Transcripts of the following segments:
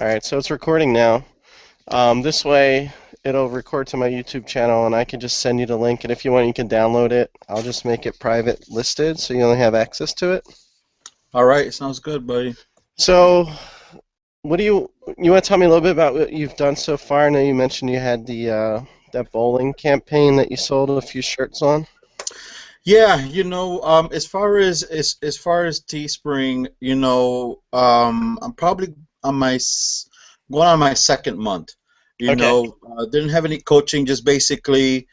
All right, so it's recording now. This way, it'll record to my YouTube channel, and I can just send you the link. And if you want, you can download it. I'll just make it private listed, so you only have access to it. All right, sounds good, buddy. So, what do you want to tell me a little bit about what you've done so far? I know you mentioned you had the that bowling campaign that you sold a few shirts on. Yeah, as far as Teespring, I'm probably on going on my second month. Okay. Didn't have any coaching, just basically,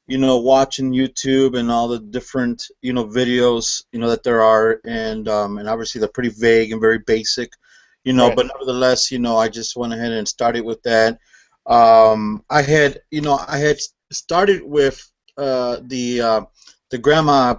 watching YouTube and all the different, videos, that there are, and obviously they're pretty vague and very basic, Right. but nevertheless, I just went ahead and started with that. I had started with the grandma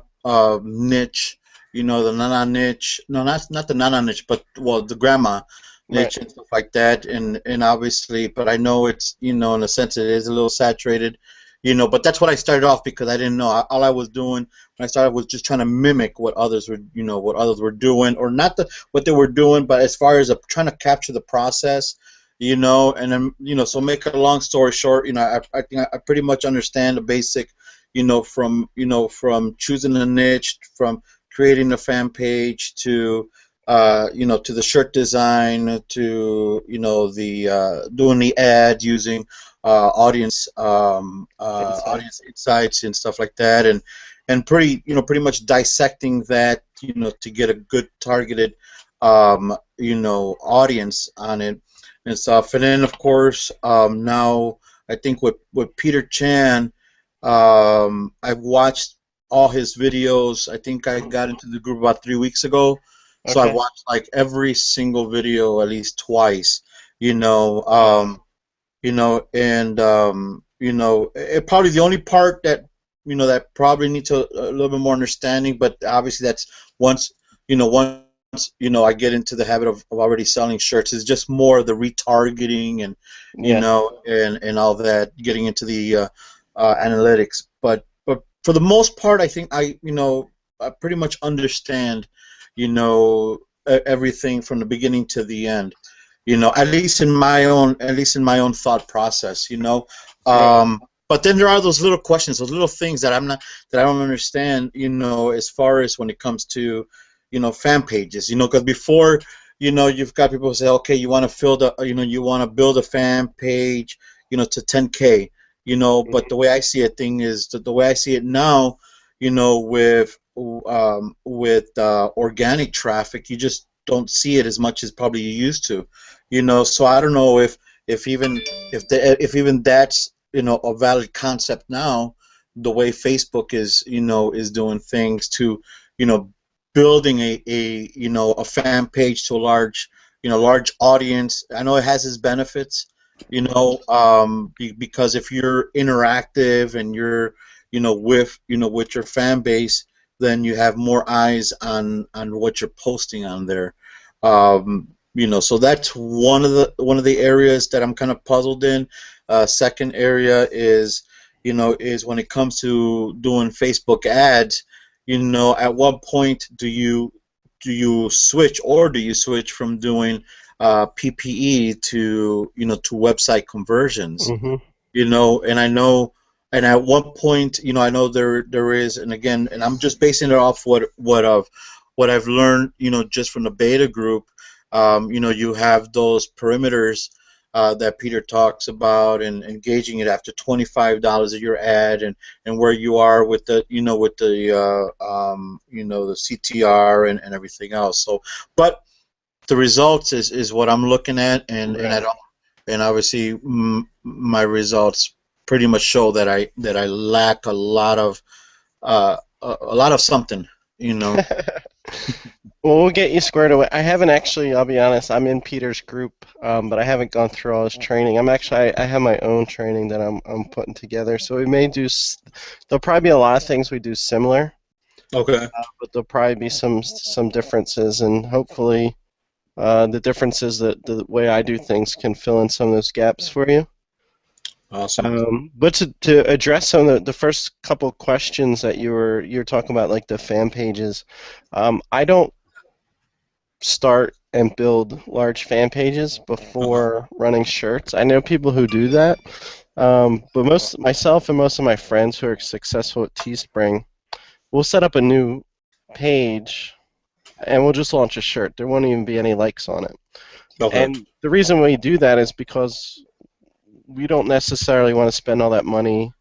niche, the nana niche. No, not the nana niche, but well, the grandma Right. niche and stuff like that. And obviously, but I know it's in a sense it is a little saturated. But that's what I started off because I didn't know. All I was doing when I started was just trying to mimic what others were doing, or not what they were doing, but as far as trying to capture the process, and then, so make a long story short, I think I pretty much understand the basic, from choosing a niche, from creating a fan page to the shirt design, to the doing the ad using Inside. audience insights and stuff like that, and pretty much dissecting that, to get a good targeted audience on it and stuff. And then, of course, now I think with Peter Chan, I've watched all his videos. I think I got into the group about 3 weeks ago, so I've Okay. watched like every single video at least twice. You know, um, probably the only part that probably needs a little bit more understanding, but obviously that's once I get into the habit of already selling shirts, is just more of the retargeting and Yeah. and all that, getting into the analytics. But for the most part, I think I pretty much understand everything from the beginning to the end. At least in my own thought process. Right. But then there are those little questions, those little things that I don't understand. As far as when it comes to fan pages. Because before, you've got people who say, okay, you want to build a fan page, to 10K. But the way I see it thing is that the way I see it now, with organic traffic, you just don't see it as much as probably you used to. So I don't know if even that's a valid concept now, the way Facebook is doing things to you know building a fan page to a large audience. I know it has its benefits, because if you're interactive and you're with your fan base, then you have more eyes on what you're posting on there. So that's one of the areas that I'm kind of puzzled in. Second area is when it comes to doing Facebook ads. At what point do you switch from doing PPE to website conversions? Mhm. And I know, and at one point, I know there is, and again, and I'm just basing it off what I've learned, just from the beta group. You have those perimeters that Peter talks about, and engaging it after $25 of your ad, and where you are with the CTR and everything else. So, but the results is what I'm looking at, and I Right. don't, and obviously, my results pretty much show that I lack a lot of something, you know. Well, we'll get you squared away. I haven't actually, I'll be honest, I'm in Peter's group, but I haven't gone through all his training. I have my own training that I'm putting together. So we may there'll probably be a lot of things we do similar, Okay. but there'll probably be some differences, and hopefully the differences that the way I do things can fill in some of those gaps for you. Awesome. But to address some of the first couple questions that you were talking about, like the fan pages, I don't start and build large fan pages Uh-huh. before running shirts. I know people who do that, but most myself and most of my friends who are successful at Teespring, we'll set up a new page and we'll just launch a shirt. There won't even be any likes on it. Okay. And the reason we do that is because we don't necessarily want to spend all that money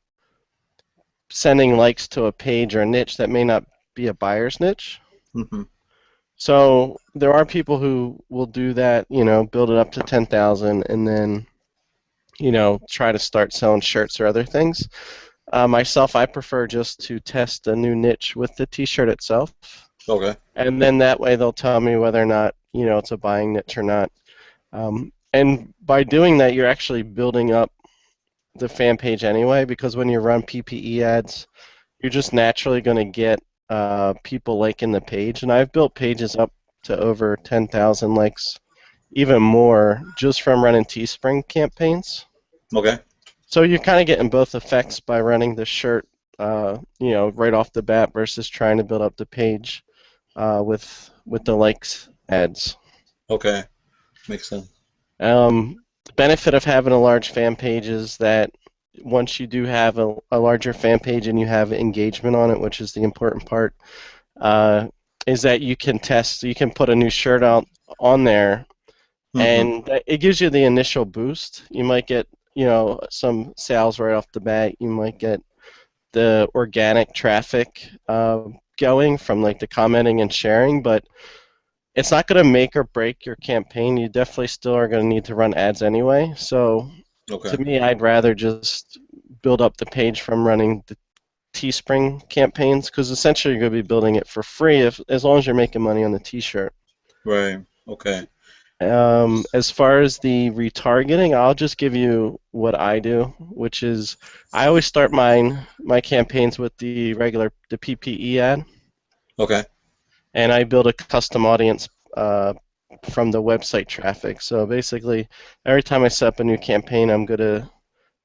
sending likes to a page or a niche that may not be a buyer's niche. Hmm. So there are people who will do that, build it up to 10,000 and then, try to start selling shirts or other things. Myself, I prefer just to test a new niche with the t-shirt itself. Okay. And then that way they'll tell me whether or not, it's a buying niche or not. And by doing that, you're actually building up the fan page anyway, because when you run PPE ads, you're just naturally going to get people liking the page. And I've built pages up to over 10,000 likes, even more, just from running Teespring campaigns. Okay. So you're kind of getting both effects by running the shirt, right off the bat versus trying to build up the page with the likes ads. Okay. Makes sense. The benefit of having a large fan page is that once you do have a larger fan page and you have engagement on it, which is the important part, uh, is that you can put a new shirt out on there, Hmm. and it gives you the initial boost. You might get, some sales right off the bat. You might get the organic traffic going from like the commenting and sharing, but it's not going to make or break your campaign. You definitely still are going to need to run ads anyway. So Okay. to me, I'd rather just build up the page from running the Teespring campaigns because essentially you're going to be building it for free as long as you're making money on the T-shirt. Right. Okay. As far as the retargeting, I'll just give you what I do, which is I always start my campaigns with the PPE ad, Okay. and I build a custom audience from the website traffic. So basically, every time I set up a new campaign, I'm going to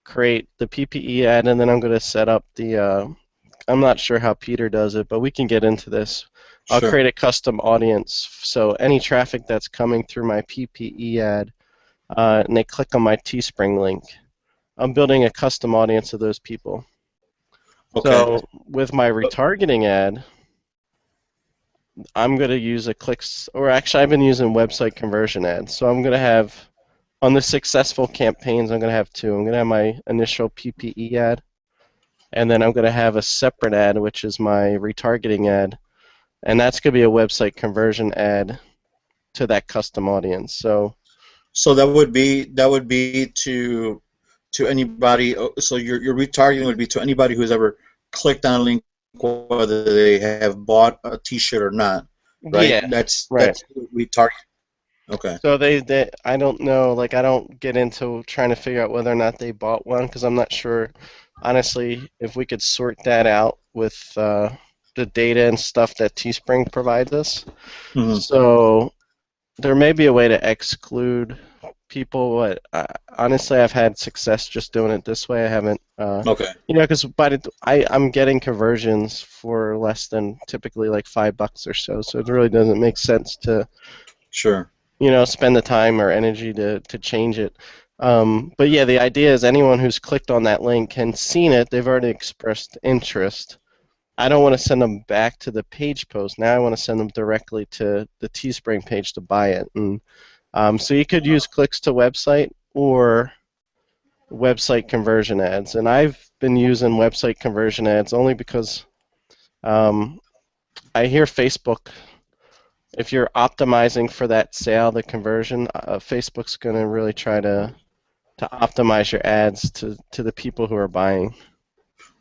create the PPE ad, and then I'm going to set up I'm not sure how Peter does it, but we can get into this. I'll Sure. create a custom audience. So any traffic that's coming through my PPE ad, and they click on my Teespring link, I'm building a custom audience of those people. Okay. So with my retargeting ad, I'm going to use or actually I've been using website conversion ads. So I'm going to have, on the successful campaigns, I'm going to have two. I'm going to have my initial PPE ad, and then I'm going to have a separate ad, which is my retargeting ad, and that's going to be a website conversion ad to that custom audience. So So that would be to anybody. So your retargeting would be to anybody who's ever clicked on a link, whether they have bought a T-shirt or not, right? yeah, right. That's retarget. Okay. So they I don't know, like I don't get into trying to figure out whether or not they bought one because I'm not sure, honestly, if we could sort that out with the data and stuff that Teespring provides us. Hmm. So there may be a way to exclude people, but honestly, I've had success just doing it this way. I haven't, Okay. because I'm getting conversions for less than typically like $5 or so. So it really doesn't make sense to, Sure. spend the time or energy to change it. But yeah, the idea is anyone who's clicked on that link and seen it, they've already expressed interest. I don't want to send them back to the page post. Now I want to send them directly to the Teespring page to buy it. And so you could use clicks to website or website conversion ads. And I've been using website conversion ads only because um, I hear Facebook, if you're optimizing for that sale, the conversion, Facebook's going to really try to optimize your ads to the people who are buying.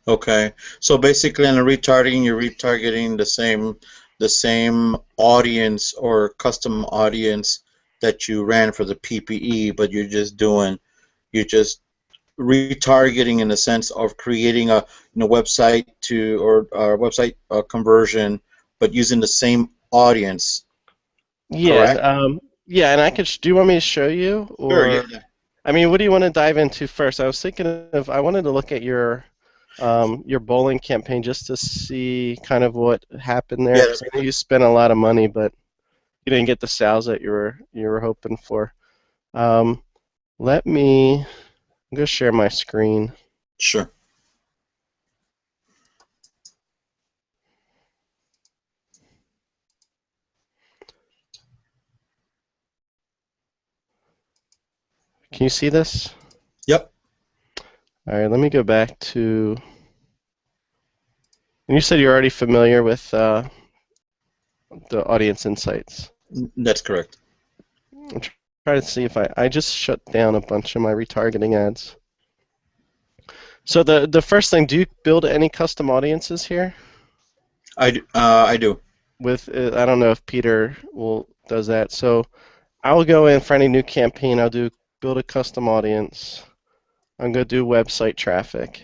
Okay. So basically, on the retargeting, you're retargeting the same audience or custom audience that you ran for the PPE, but you're just retargeting in the sense of creating a website to or website conversion, but using the same audience, Yeah, correct? yeah, and do you want me to show you, Sure. Yeah. or I mean, what do you want to dive into first? I wanted to look at your bowling campaign just to see kind of what happened there, Yeah. because I know you spent a lot of money, but you didn't get the sales that you were hoping for. Um, let me I'm gonna share my screen. Sure. Can you see this? Yep. All right, let me go back to. And you said you're already familiar with the audience insights. That's correct. I'm trying to see if I just shut down a bunch of my retargeting ads. So the first thing, do you build any custom audiences here? I do. With I don't know if Peter will does that. So I will go in for any new campaign. I'll do build a custom audience. I'm going to do website traffic,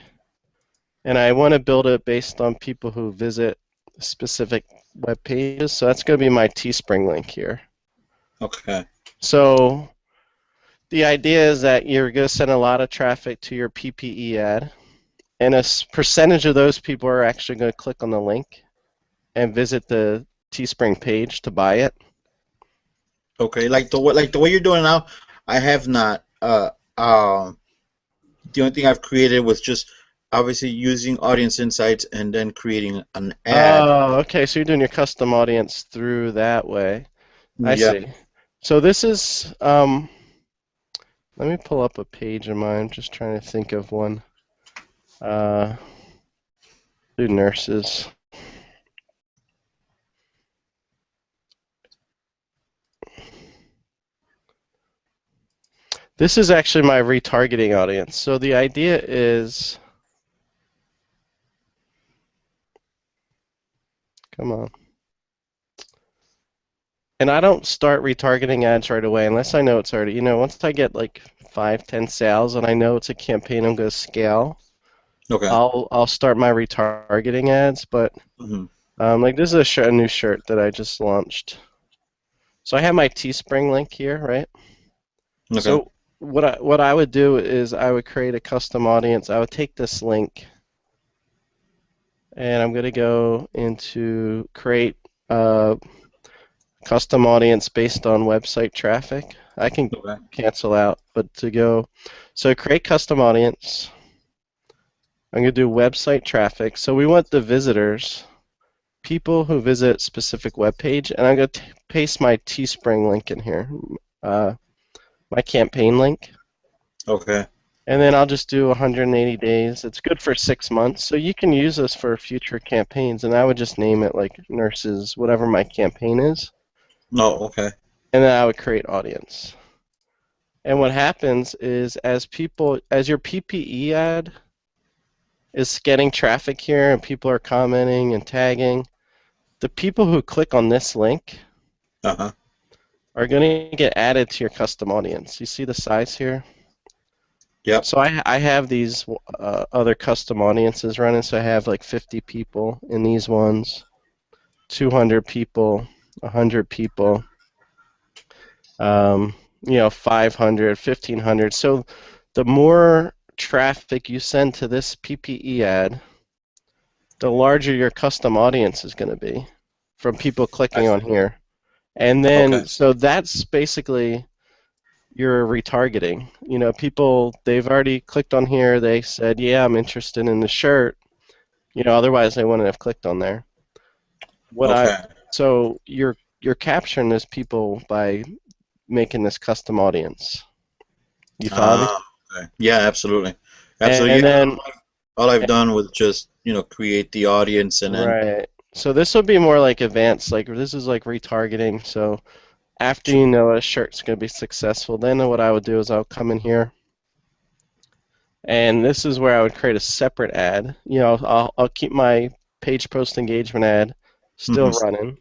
and I want to build it based on people who visit specific web pages. So that's going to be my Teespring link here. Okay. So the idea is that you're going to send a lot of traffic to your PPE ad, and a percentage of those people are actually going to click on the link and visit the Teespring page to buy it. Okay. Like the way you're doing now, I have not. The only thing I've created was just obviously using audience insights and then creating an ad. Oh, okay. So you're doing your custom audience through that way. I Yeah. see. So this is, let me pull up a page of mine. I'm just trying to think of one. Uh, do nurses. This is actually my retargeting audience. So the idea is, come on. And I don't start retargeting ads right away unless I know it's already, once I get like 5, 10 sales and I know it's a campaign I'm going to scale, Okay. I'll start my retargeting ads. But Hmm. like this is a new shirt that I just launched. So I have my Teespring link here, right? Okay. So what I would do is I would create a custom audience. I would take this link and I'm going to go into create a custom audience based on website traffic. I can Okay. cancel out, but so create custom audience. I'm going to do website traffic. So we want the visitors, people who visit specific web page, and I'm going to paste my Teespring link in here, uh, my campaign link. Okay. And then I'll just do 180 days. It's good for 6 months, so you can use this for future campaigns. And I would just name it like nurses, whatever my campaign is, No. Okay. and then I would create audience. And what happens is as your PPE ad is getting traffic here and people are commenting and tagging, the people who click on this link Uh-huh. are going to get added to your custom audience. You see the size here? Yep. So I have these other custom audiences running. So I have like 50 people in these ones, 200 people, 100 people, 500, 1,500. So the more traffic you send to this PPE ad, the larger your custom audience is going to be from people I clicking on see. here. And Okay. then, so that's basically your retargeting. People, they've already clicked on here. They said, yeah, I'm interested in the shirt. Otherwise they wouldn't have clicked on there. What I, Okay. so you're capturing those people by making this custom audience. You follow me? Ah. Okay. Yeah. Absolutely. Absolutely. And Yeah. then, All I've done was just create the audience and then. right. So this would be more like advanced, like this is like retargeting. So after you know a shirt's going to be successful, then what I would do is I'll come in here, and this is where I would create a separate ad. I'll keep my page post engagement ad still Mhm. running,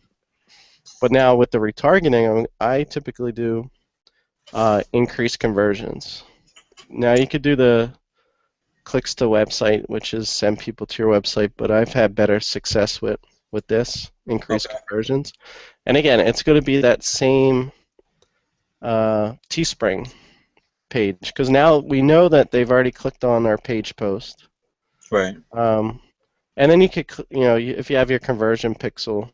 but now with the retargeting, I typically do increase conversions. Now you could do the clicks to website, which is send people to your website, but I've had better success with this increased Okay. conversions. And again, it's going to be that same Teespring page because now we know that they've already clicked on our page post. Right. Um, and then you could, if you have your conversion pixel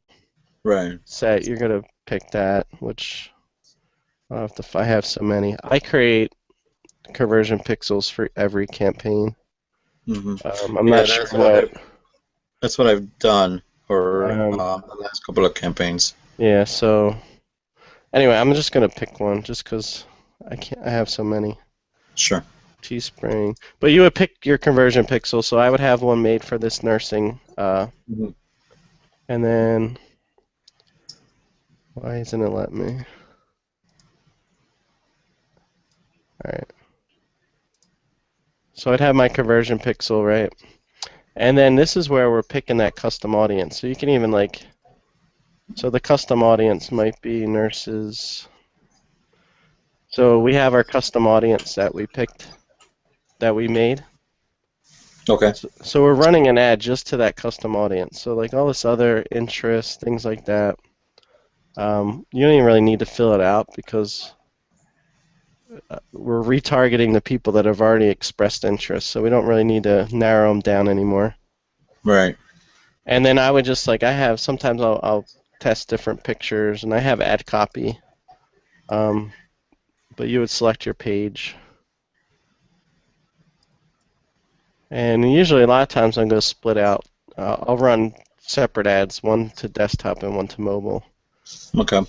Right. set, you're gonna pick that, which I have so many. I create conversion pixels for every campaign. Hmm. I'm Yeah, not sure what. that's what I've done for Um, the last couple of campaigns. yeah. So anyway, I'm just gonna pick one just because I can't. I have so many. Sure. Teespring. But you would pick your conversion pixel, so I would have one made for this nursing. Mhm. And then why isn't it letting me? All right. So I'd have my conversion pixel, right? And then this is where we're picking that custom audience. So you can even like, so the custom audience might be nurses. So we have our custom audience that we picked, that we made. Okay. So we're running an ad just to that custom audience. So like all this other interest, things like that, you don't even really need to fill it out because we're retargeting the people that have already expressed interest. So we don't really need to narrow them down anymore. Right. And then I would just like I have sometimes I'll test different pictures and I have ad copy. Um, but you would select your page. And usually a lot of times I'm going to split out. I'll run separate ads, one to desktop and one to mobile. Okay.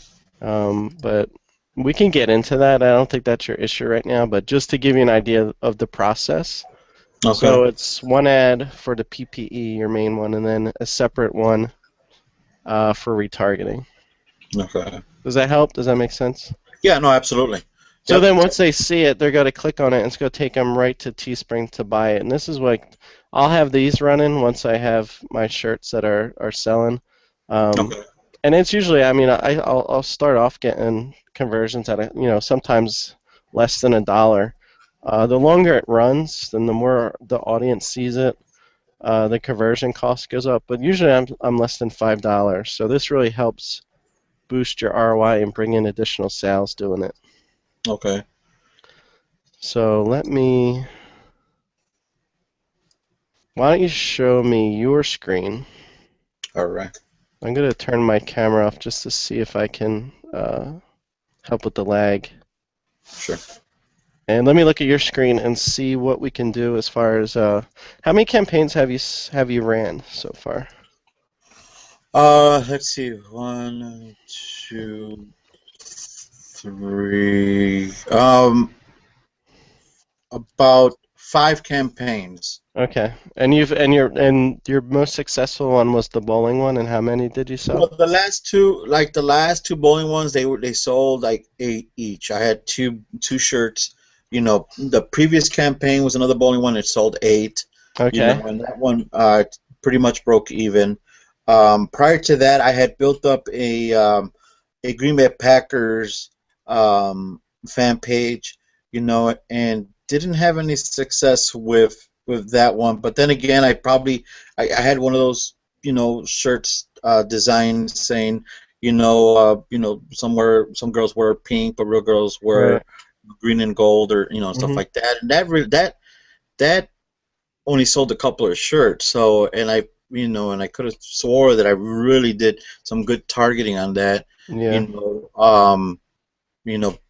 But we can get into that. I don't think that's your issue right now, but just to give you an idea of the process. Okay. So it's one ad for the PPE, your main one, and then a separate one for retargeting. Okay. Does that help? Does that make sense? Yeah. No. Absolutely. So Yep. then once they see it, they're going to click on it and it's going to take them right to Teespring to buy it. And this is like, I'll have these running once I have my shirts that are selling. Um, Okay. and it's usually, I mean, I'll start off getting conversions at sometimes less than $1. The longer it runs, then the more the audience sees it, the conversion cost goes up. But usually I'm less than $5. So this really helps boost your ROI and bring in additional sales doing it. Okay. So why don't you show me your screen? All right. I'm going to turn my camera off just to see if I can help with the lag. Sure. And let me look at your screen and see what we can do as far as how many campaigns have you ran so far? Let's see. One, two, three. About five campaigns. Okay. And your most successful one was the bowling one, and how many did you sell? Well, the last two bowling ones, they sold like eight each. I had two shirts. The previous campaign was another bowling one. It sold eight. Okay. And that one pretty much broke even. Prior to that, I had built up a Green Bay Packers fan page, and didn't have any success with that one. But then again, I had one of those shirts designed saying some girls wear pink, but real girls Right. wear green and gold, or stuff Hmm. like that. And that only sold a couple of shirts. So, and I could have swore that I really did some good targeting on that. You Yeah. know, um,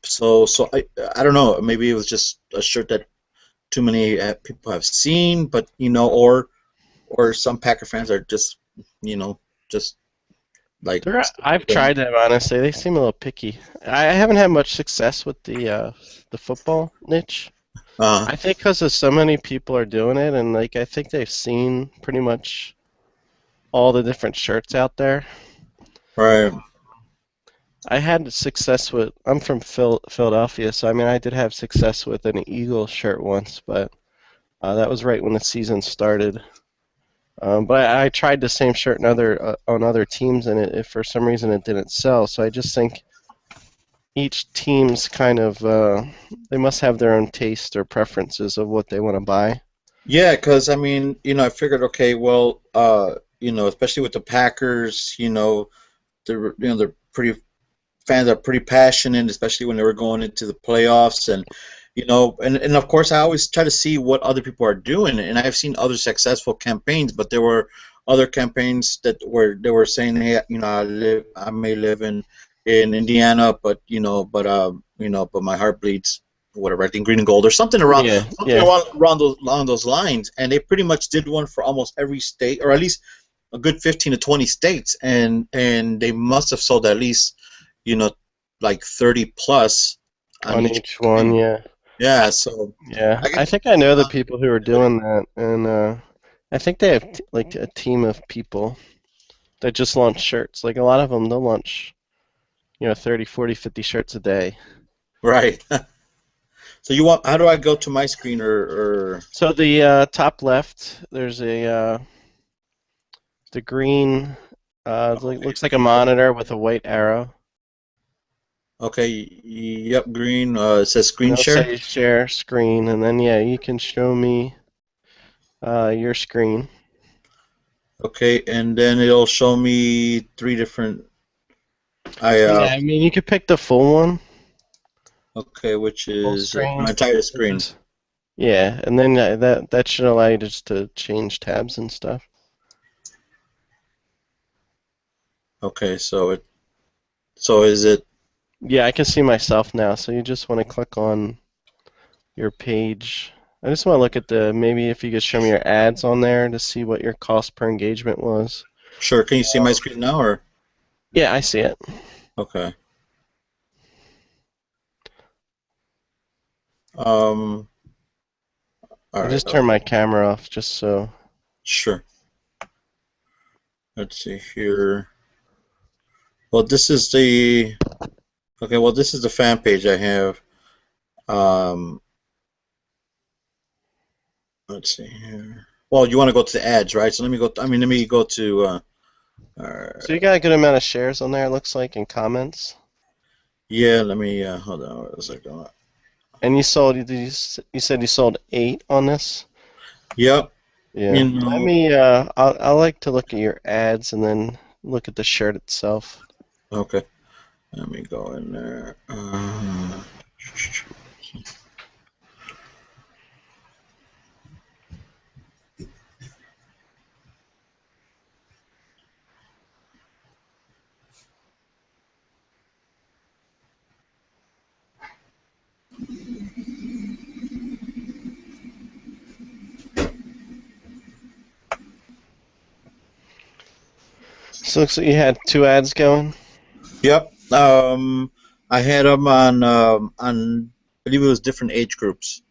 so I don't know. Maybe it was just a shirt that too many people have seen, but or some Packer fans are just like I've tried them honestly. They seem a little picky. I haven't had much success with the football niche. uh I think because of so many people are doing it, and like I think they've seen pretty much all the different shirts out there. right. I had success with. I'm from Philadelphia, so I mean I did have success with an Eagle shirt once, but that was right when the season started. But I tried the same shirt on other teams, and it for some reason it didn't sell. So I just think each team's kind of they must have their own taste or preferences of what they want to buy. Yeah, because I mean, I figured, okay, well, especially with the Packers, they're pretty fans are pretty passionate, especially when they were going into the playoffs, and and of course, I always try to see what other people are doing, and I've seen other successful campaigns, but there were other campaigns that were they were saying, hey, I may live in in Indiana, but but my heart bleeds, whatever. I think green and gold or something around Yeah, something yeah. around those lines, and they pretty much did one for almost every state, or at least a good 15 to 20 states, and they must have sold at least you know like 30 plus on On each each one, campaign. yeah. Yeah, so Yeah, I I guess think I know the uh, people who are doing that, and I think they have like a team of people that just launch shirts. Like a lot of them, they'll launch, 30, 40, 50 shirts a day. right. So you want? How do I go to my screen or So the top left, there's the green, okay, looks like a green button? monitor with a white arrow, Okay, yep, green. It says and screen it'll share. say share screen, and then yeah, you can show me your screen. Okay, and then it'll show me three different. I Yeah, I mean you could pick the full one, Okay, which full is my screen. entire It screen. just Yeah, and then that should allow you just to change tabs and stuff. Okay, so is it Yeah, I can see myself now. So you just want to click on your page. I just want to look at maybe if you could show me your ads on there to see what your cost per engagement was. sure? Can you see my screen now or Yeah, I see it. okay? Um, all I right, just turned my camera off just so. sure. Let's see here. Well, this is the okay. Well, this is the fan page I have. Um, let's see here. Well, you want to go to the ads, right? So let me go. I mean, let me go to. So you got a good amount of shares on there, it looks like, and comments. Yeah, let me. Hold on. Wait a second. And you said you sold 8 on this? Yep. Yeah. You Let know. me I like to look at your ads and then look at the shirt itself. Okay. Let me go in there. So it looks like you had 2 ads going. Yep. I had them on I believe it was different age groups.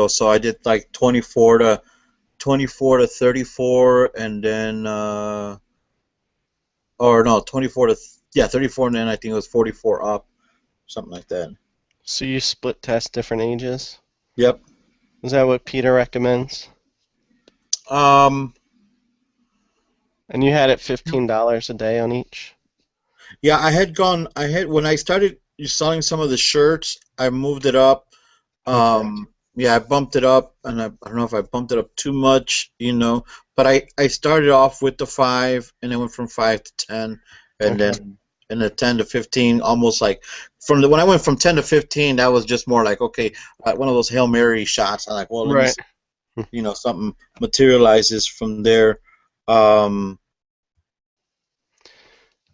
So I did like 24 to 34, and then or no, 24 to yeah 34, and then I think it was 44 up, something like that. So you split test different ages. Yep. Is that what Peter recommends? Um. And you had it $15 a day on each. Yeah, I had when I started selling some of the shirts, I moved it up. Okay. Yeah, I bumped it up, and I don't know if I bumped it up too much, but I started off with the five, and then went from 5 to 10, and Okay. then the 10 to 15, almost like when I went from 10 to 15, that was just more like okay, one of those Hail Mary shots. I'm like, well, let me Right. see, something materializes from there. Um,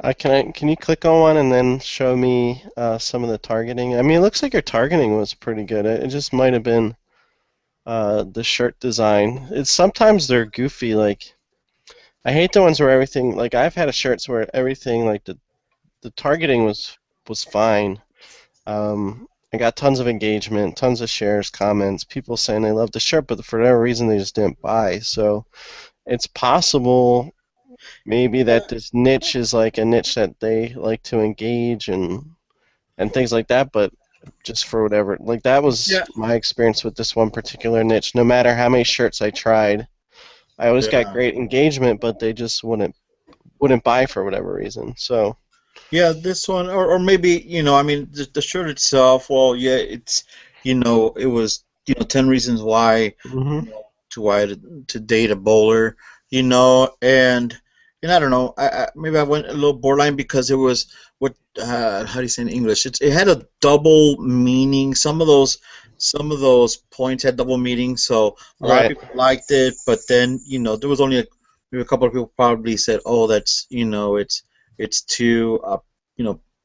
Can you click on one and then show me some of the targeting? I mean, it looks like your targeting was pretty good. It just might have been the shirt design. It's sometimes they're goofy. Like I hate the ones where everything. Like I've had a shirts where everything like the targeting was fine. I got tons of engagement, tons of shares, comments, people saying they love the shirt, but for whatever reason they just didn't buy. So it's possible maybe that this niche is like a niche that they like to engage and things like that, but just for whatever, like that was yeah, my experience with this one particular niche. No matter how many shirts I tried, I always got yeah. great engagement, but they just wouldn't buy for whatever reason. So, Yeah, this one, or maybe, I mean, the shirt itself, well, yeah, it was, 10 reasons why, hmm to date a bowler, and I don't know, maybe I went a little borderline because it was how do you say in English? It had a double meaning. Some of those points had double meaning, so a lot of right. people liked it, but then, there was only maybe a couple of people probably said, oh, that's, it's too,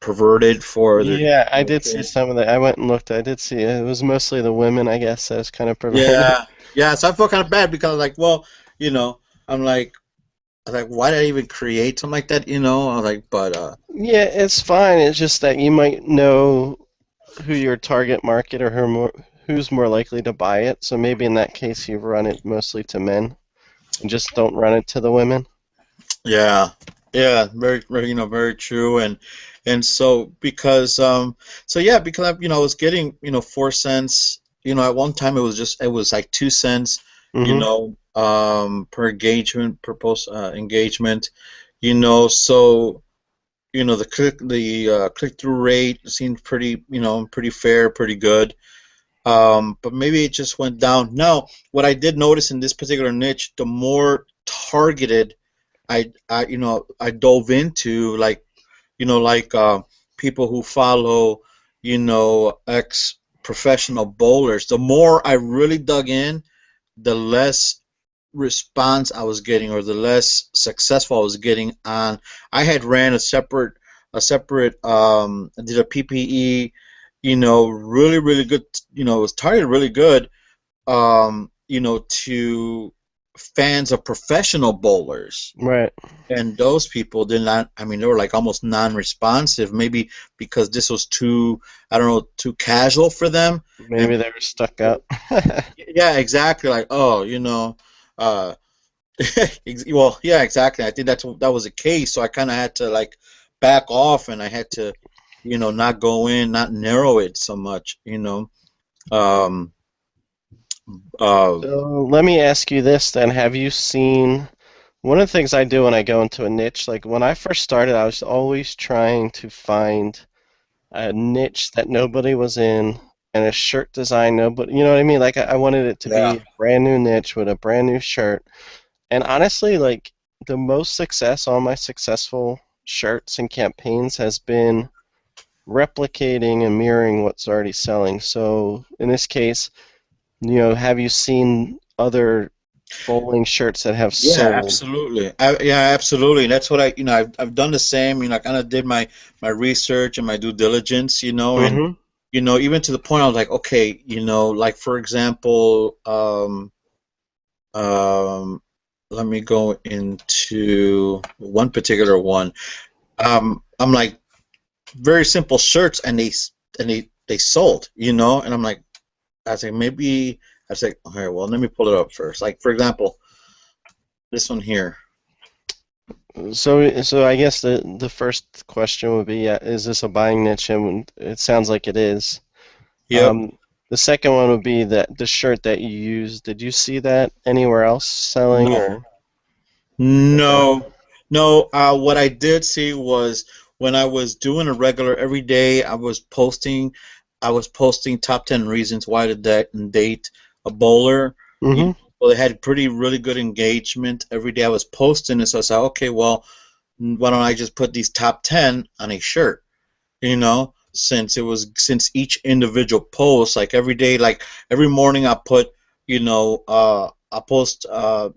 perverted for Yeah, I their did see kids. some of that. I went and looked. I did see it. It was mostly the women, I guess, that was kind of perverted. Yeah, yeah. So I felt kind of bad because like, well, you know, I'm like, why did I even create something like that? I was like, but Yeah, it's fine. It's just that you might know who your target market or who's more likely to buy it. So maybe in that case, you run it mostly to men and just don't run it to the women. yeah, yeah, very, very, very true. And so because I was getting 4 cents. At one time it was like 2 cents. Hmm. Per engagement, per post engagement. So the click through rate seemed pretty fair, pretty good. But maybe it just went down. Now, what I did notice in this particular niche, the more targeted I dove into, like people who follow ex professional bowlers. The more I really dug in, the less response I was getting, or the less successful I was getting on. I had ran a separate I did a PPE, really really good. It was targeted really good, to fans of professional bowlers. Right. And those people did not, I mean, they were like almost non-responsive, maybe because this was too, I don't know, too casual for them. And Maybe they were stuck up. yeah, exactly. Like, oh, uh, well, yeah, exactly. I think that was the case. So I kind of had to like back off, and I had to, not go in, not narrow it so much. Um, uh, So let me ask you this then. Have you seen one of the things I do when I go into a niche? Like when I first started, I was always trying to find a niche that nobody was in and a shirt design nobody, you know what I mean? Like I wanted it to be yeah. a brand new niche with a brand new shirt. And honestly, like the most success on my successful shirts and campaigns has been replicating and mirroring what's already selling. So in this case, have you seen other bowling shirts that have Yeah, sold? absolutely. Yeah, absolutely. That's what I've done the same. I kind of did my research and my due diligence, and Mm-hmm. even to the point I was like, okay, like for example, um, let me go into one particular one. I'm like very simple shirts, and they sold, and I'm like, I was like maybe I was like, okay, well, let me pull it up first. Like for example, this one here. So I guess the first question would be, is this a buying niche? And it sounds like it is. Yep. Um, the second one would be that the shirt that you used. Did you see that anywhere else selling No. or? Okay. No, no. What I did see was when I was doing a regular every day, I was posting top 10 reasons why to date a bowler. You Mm-hmm. Well, they had pretty really good engagement every day. I was posting it, so I said, okay, well, why don't I just put these top 10 on a shirt? Since each individual post, like every day, like every morning, I post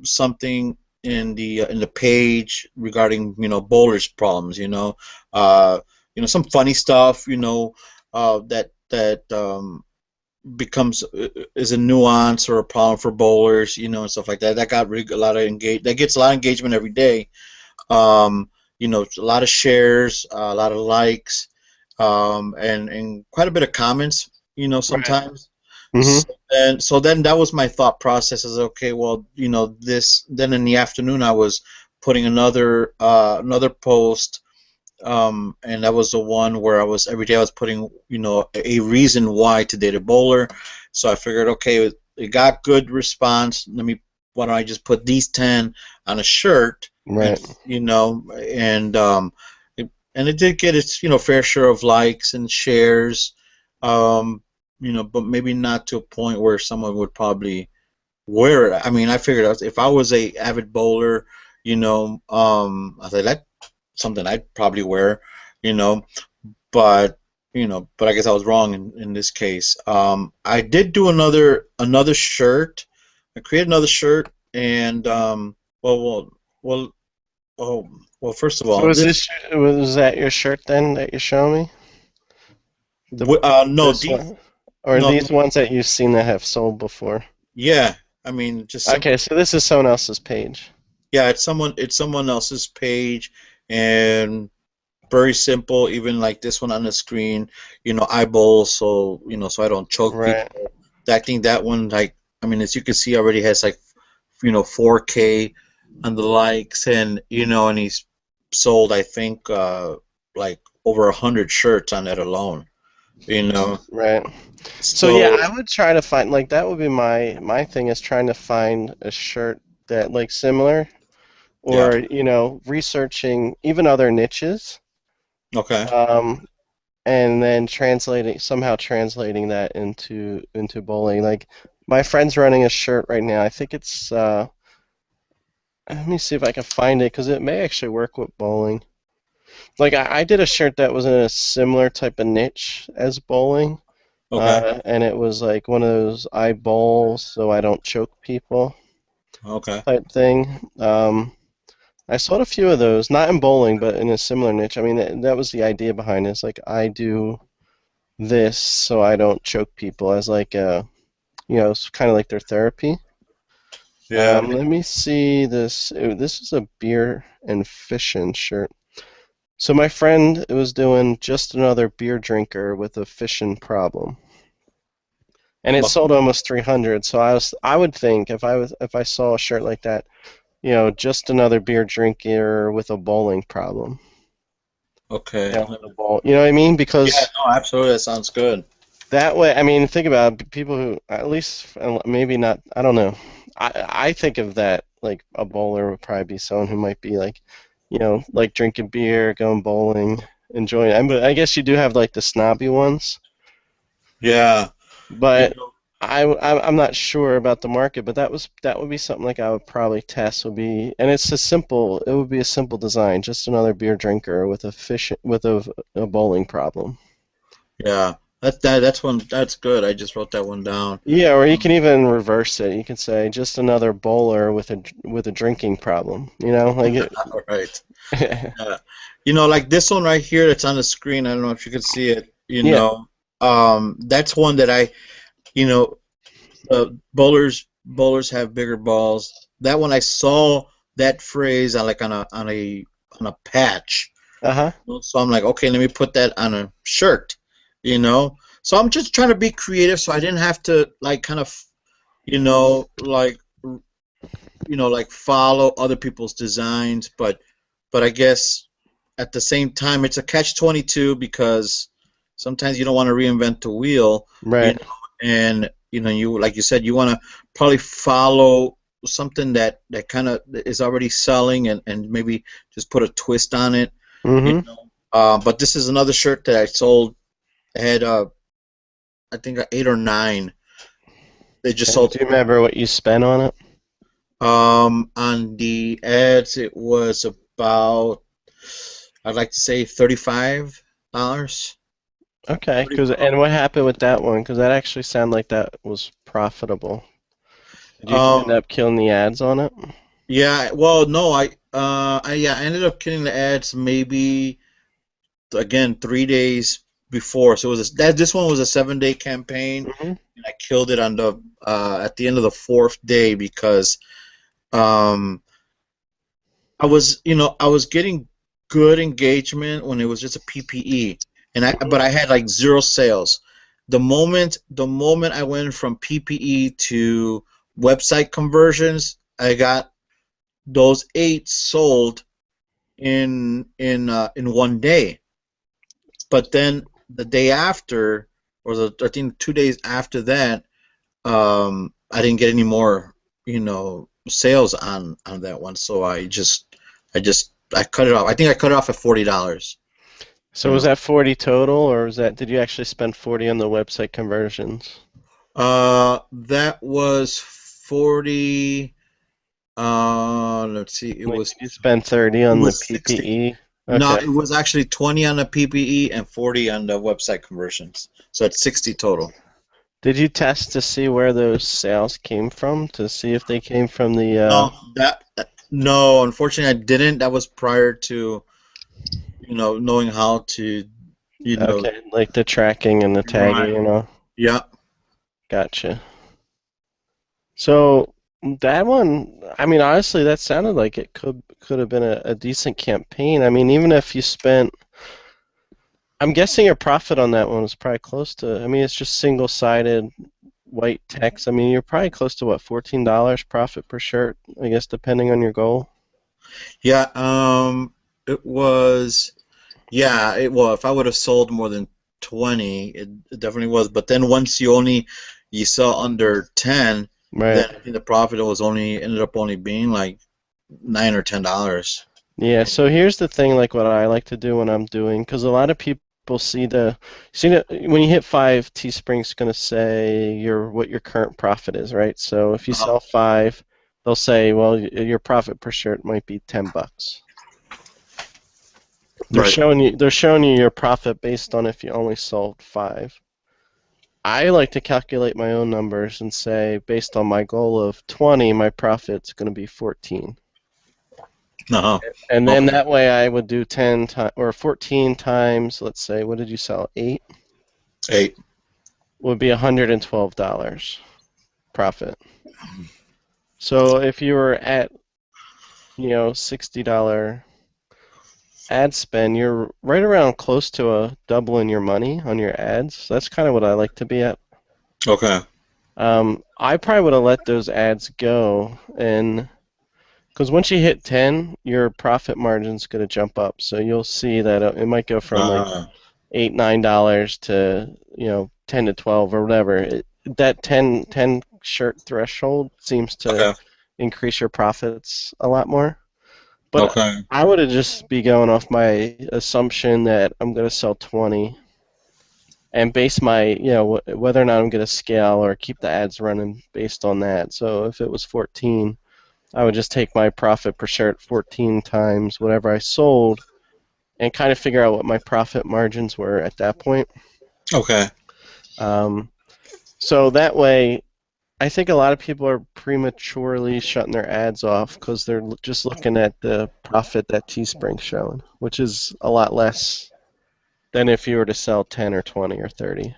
something in the page regarding bowlers problems, some funny stuff, that becomes is a nuance or a problem for bowlers, and stuff like that. That got really a lot of that gets a lot of engagement every day. um, a lot of shares, a lot of likes, and quite a bit of comments, Right. sometimes. Mm-hmm. So then that was my thought process is, okay, well, this then in the afternoon I was putting another post, and that was the one where I was every day I was putting, a reason why to date a bowler. So I figured, okay, it got good response. Why don't I just put these 10 on a shirt, and Right. it did get its fair share of likes and shares, but maybe not to a point where someone would probably wear it. I mean, I figured out if I was a avid bowler, I said that something I'd probably wear, you know, but but I guess I was wrong in this case. I did do another shirt. I created another shirt, and well, Oh, well, first of So all, was that your shirt then that you're showing me? The no, this these, one, or no, these ones that you've seen that have sold before? yeah. I mean, just Okay, simple. so this is someone else's page. Yeah, it's someone else's page, and very simple. Even like this one on the screen, eyeballs, so so I don't choke Right. people. I think that one, like, I mean, as you can see, already has like 4K on the likes, and and he's sold, I think, like over 100 shirts on that alone. You know, Right. So yeah, so I would try to find like that would be my thing is trying to find a shirt that like similar yeah, or researching even other niches okay, um and then translating that into bowling. Like my friend's running a shirt right now. I think it's let me see if I can find it because it may actually work with bowling. Like I did a shirt that was in a similar type of niche as bowling. okay, And it was like one of those I bowl so I don't choke people okay, type thing. I sold a few of those, not in bowling, but in a similar niche. I mean, that was the idea behind it. It's like I do this so I don't choke people as like it's kind of like their therapy. yeah. Let me see this. This is a beer and fishing shirt. So my friend was doing just another beer drinker with a fishing problem. And it sold almost 300. So I would think if I saw a shirt like that, just another beer drinker with a bowling problem, Okay. with a bowl. You know what I mean? Yeah, Because no, absolutely. That sounds good. that way, I mean, think about it, people who at least maybe not. I don't know. I think of that like a bowler would probably be someone who might be like, like drinking beer, going bowling, enjoying it. But I guess you do have like the snobby ones. Yeah. You But know, I'm not sure about the market, but that would be something like I would probably test and it would be a simple design, just another beer drinker with a bowling problem. yeah. That's good. I just wrote that one down. Yeah, or you can Um, even reverse it. You can say just another bowler with a drinking problem. all right. Yeah. Like this one right here that's on the screen, I don't know if you can see it, Yeah. that's one that you know, bowlers have bigger balls. That one I saw that phrase on like on a patch. Uh-huh. So I'm like, okay, let me put that on a shirt, you know. So I'm just trying to be creative, so I didn't have to like kind of, like like follow other people's designs, but I guess at the same time it's a catch-22 because sometimes you don't want to reinvent the wheel, Right. and you like you said you want to probably follow something that kind of is already selling and maybe just put a twist on it, you Mm-hmm. know. But this is another shirt that I sold. I had I think 8 or 9. They just And sold do you remember what you spent on it? on the ads. It was about, I'd like to say, $35. Okay. And 35. what happened with that one? Because that actually sounded like that was profitable. Did you end Um, up killing the ads on it? yeah. Well, no, I ended up getting the ads maybe again 3 days before. So it was this one was a 7-day campaign, Mm-hmm. and I killed it on the at the end of the fourth day because um I was getting good engagement when it was just a PPE, but I had like zero sales. The moment I went from PPE to website conversions, I got those 8 sold in one day. But then the day after, or I think 2 days after that, I didn't get any more, sales on that one. So I cut it off. I think I cut it off at $40. So You was know, that 40 total, or did you actually spend 40 on the website conversions? that was 40. Let's see, Like, did you spend 30 it on the was 60. PPE? No, Okay. it was actually 20 on the PPE and 40 on the website conversions. So it's 60 total. Did you test to see where those sales came from, to see if they came from the No, that. No, unfortunately, I didn't. That was prior to, knowing how to, you know, Okay, like the tracking and the right. tagging and all. Yeah. Gotcha. So that one, I mean, honestly, that sounded like it could have been a decent campaign. I mean, even if you spent, I'm guessing your profit on that one was probably close to, I mean, it's just single-sided white text. I mean, you're probably close to what, $14 profit per shirt, I guess, depending on your goal. Yeah. It was. Yeah. Well, if I would have sold more than 20, it definitely was. But then once you sell under 10, then Right. I think the profit was only ended up only being like $9 or $10. Yeah, so here's the thing, like what I like to do when I'm doing, because a lot of people see the when you hit five, Teespring's going to say what your current profit is, right? So if you Uh-huh. sell five, they'll say, well, your profit per shirt might be $10. Right. They're showing you your profit based on if you only sold five. I like to calculate my own numbers and say, based on my goal of 20, my profit's going to be 14. Uh-huh. And then Okay. that way I would do 10 times or 14 times, let's say, what did you sell? 8 8. would be $112 profit. So if you were at, $60 ad spend, you're right around close to a doubling your money on your ads. That's kind of what I like to be at. Okay. I probably would have let those ads go, and because once you hit 10, your profit margin's going to jump up. So you'll see that it might go from like Uh, $8, $9 to 10 to 12 or whatever. That 10 shirt threshold seems to okay. increase your profits a lot more. But Okay. I would have just be going off my assumption that I'm going to sell 20 and base my whether or not I'm going to scale or keep the ads running based on that. So if it was 14, I would just take my profit per shirt 14 times whatever I sold and kind of figure out what my profit margins were at that point. Okay. Um, so that way, I think a lot of people are prematurely shutting their ads off because they're just looking at the profit that Teespring's showing, which is a lot less than if you were to sell 10 or 20 or 30.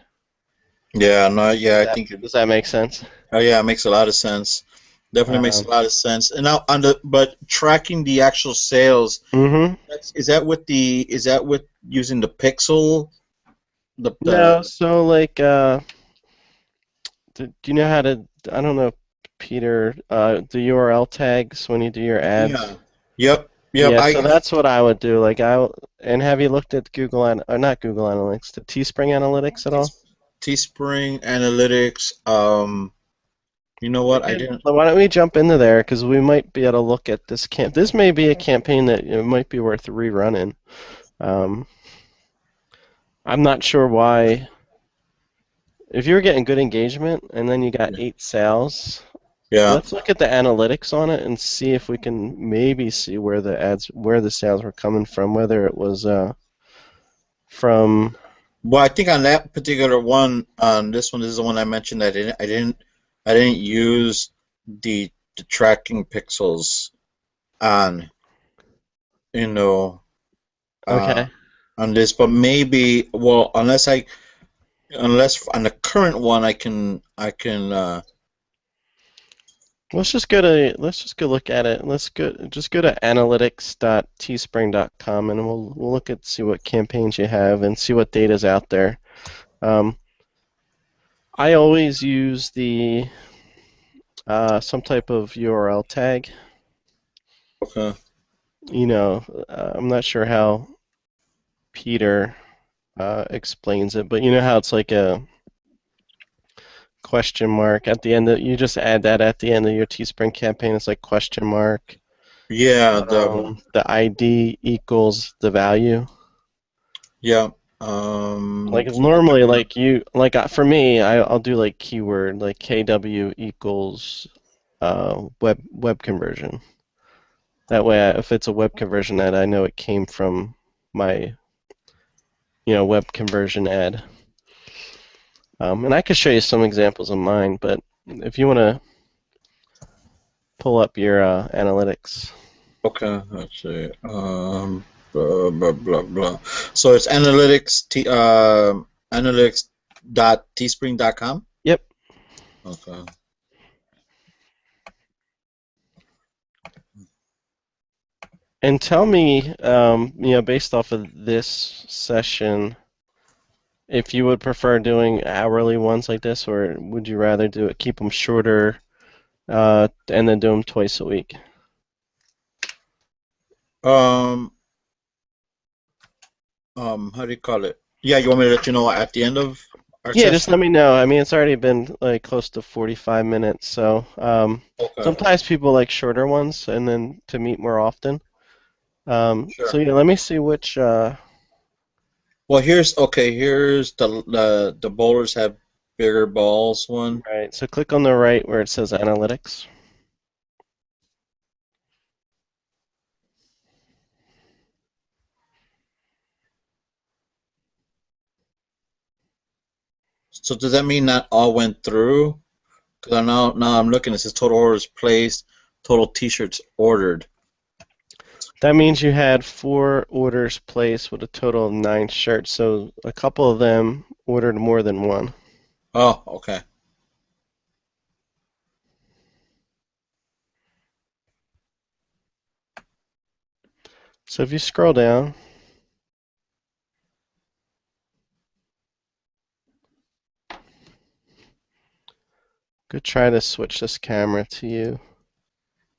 Yeah, no, yeah, Does I that think does that make sense? oh yeah, it makes a lot of sense. Definitely makes a Um, lot of sense. And now but tracking the actual sales, hmm is that with using the pixel, No, so like, do you know how to? I don't know, Peter. The URL tags when you do your ads. yeah. Yep. Yep. Yeah, so that's what I would do. And have you looked at or not Google Analytics, the Teespring Analytics at all? Teespring Analytics, you know what? I didn't. Why don't we jump into there? Because we might be able to look at this camp. This may be a campaign that might be worth rerunning. Um, I'm not sure why. If you were getting good engagement and then you got 8 sales, Yeah. let's look at the analytics on it and see if we can maybe see where the sales were coming from, whether it was from. Well, I think on that particular one, on this one, this is the one I mentioned. I didn't use the tracking pixels on, you know, uh, Okay. on this, but maybe, well, unless on the current one, I can. Let's just go look at it. Just go to analytics.teespring.com and we'll look at see what campaigns you have and see what data's out there. Um, I always use the some type of URL tag. Okay. I'm not sure how Peter explains it, but you know how it's like a question mark at the end of, you just add that at the end of your Teespring campaign. It's like question mark. Yeah, The ID equals the value. yeah. Like So let me normally, look. for me, I'll do like keyword like KW equals web conversion. That way, if it's a web conversion ad, I know it came from my web conversion ad. And I could show you some examples of mine, but if you want to pull up your analytics. Okay, let's see. Blah, blah, blah, blah. So it's analytics dot teespring.com. Yep. Okay. And tell me, based off of this session, if you would prefer doing hourly ones like this, or would you rather do it, keep them shorter, and then do them twice a week? Um, how do you call it? Yeah, you want me to let you know at the end of our Yeah, just session? let me know. I mean, it's already been like close to 45 minutes, so Okay, sometimes people like shorter ones and then to meet more often. So sure. yeah, let me see which. Well, here's okay. Here's the bowlers have bigger balls one. Right, so click on the right where it says analytics. So does that mean that all went through? Because now I'm looking. It says total orders placed, total T-shirts ordered. That means you had 4 orders placed with a total of 9 shirts, so a couple of them ordered more than one. Oh, okay. So if you scroll down, go try to switch this camera to you.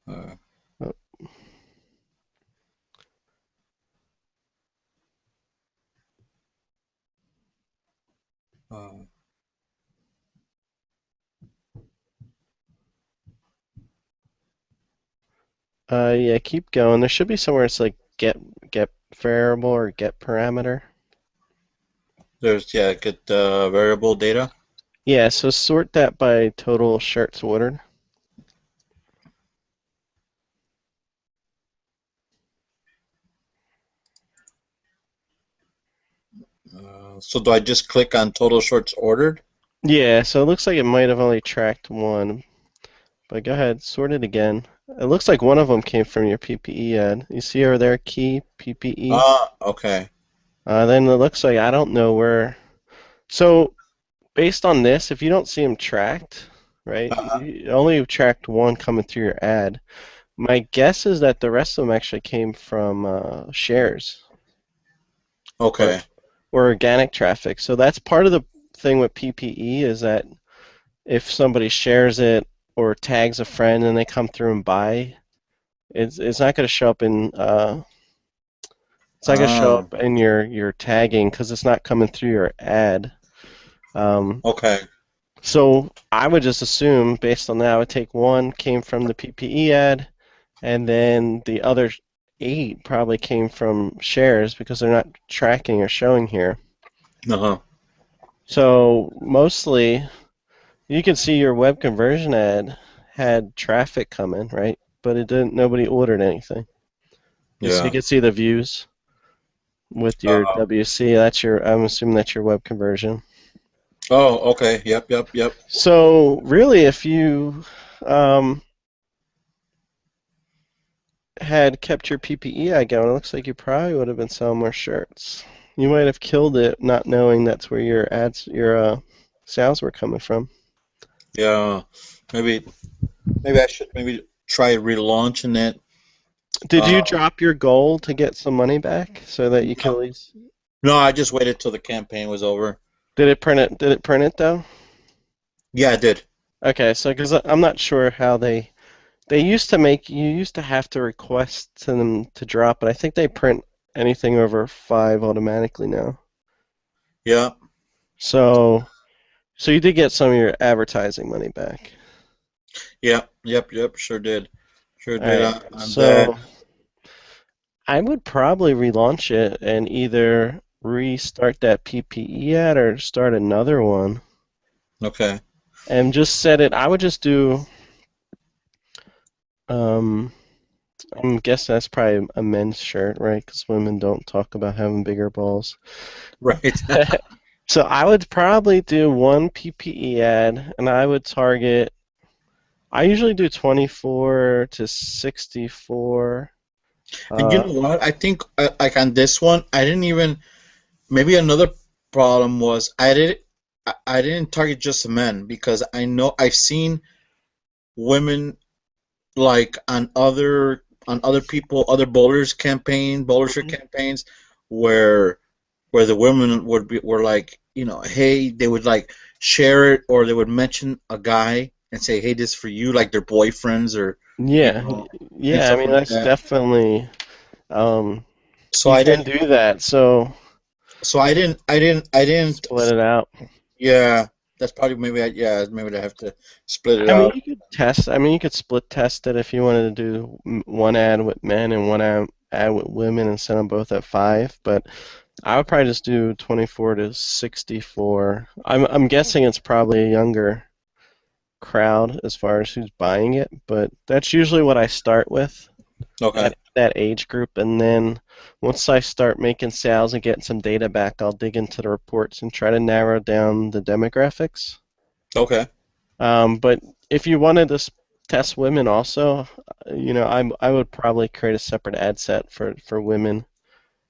Uh, Oh, uh, yeah, keep going. There should be somewhere it's like get variable or get parameter. there's yeah, get the variable data. Yeah, so sort that by total shirts ordered. So do I just click on total shorts ordered? Yeah, so it looks like it might have only tracked one, but go ahead, sort it again. It looks like one of them came from your PPE ad. You see over there, key, PPE. Okay. Then it looks like I don't know where. So based on this, if you don't see them tracked, right, Uh-huh. you only tracked one coming through your ad. My guess is that the rest of them actually came from shares or Okay. or organic traffic. So that's part of the thing with PPE is that if somebody shares it or tags a friend and they come through and buy, it's not going to show up in it's not going to show Oh, up in your tagging because it's not coming through your ad. Um, okay. so I would just assume, based on that, I would take one came from the PPE ad, and then the other 8 probably came from shares because they're not tracking or showing here. Uh-huh. So mostly, you can see your web conversion ad had traffic coming, right? But it didn't. Nobody ordered anything. So you Yeah. can see the views with your Uh, WC. That's your. I'm assuming that's your web conversion. oh, okay. Yep, yep, yep. So really, if you um, had kept your PPE ad going, it looks like you probably would have been selling more shirts. You might have killed it not knowing that's where your ads, your sales were coming from. Yeah. Maybe maybe I should maybe try relaunching it. Did you Uh, drop your goal to get some money back so that you could no, at least? no, I just waited till the campaign was over. Did it print it? Did it print it though? Yeah, I did. Okay, so because I'm not sure how they used to make you used to have to request to them to drop, but I think they print anything over 5 automatically now. Yeah. So you did get some of your advertising money back. Yep, yep, yep, sure did. Sure All did right, on that. so I would probably relaunch it and either restart that PPE ad or start another one Okay. and just set it. I would just do. Um, I'm guessing that's probably a men's shirt, right? Because women don't talk about having bigger balls. Right. So I would probably do one PPE ad, and I would target. I usually do 24 to 64. And you Uh, know what? I think like on this one, I didn't even. Maybe another problem was I didn't target just men because I know I've seen women like on other people other bowlership mhm. campaigns where the women were like, hey, they would like share it, or they would mention a guy and say, hey, this is for you, like their boyfriends, or you Yeah, know and yeah. I stuff mean, like that's that. definitely So you I can didn't do that. So I didn't split it out. yeah, that's probably maybe I have to split it I mean, out. you could test. I mean, you could split test it if you wanted to do one ad with men and one ad with women and send them both at 5. But I would probably just do 24 to 64. I'm guessing it's probably a younger crowd as far as who's buying it, but that's usually what I start with Okay. at that age group, and then once I start making sales and getting some data back, I'll dig into the reports and try to narrow down the demographics. Okay. But if you wanted to test women also, I would probably create a separate ad set for women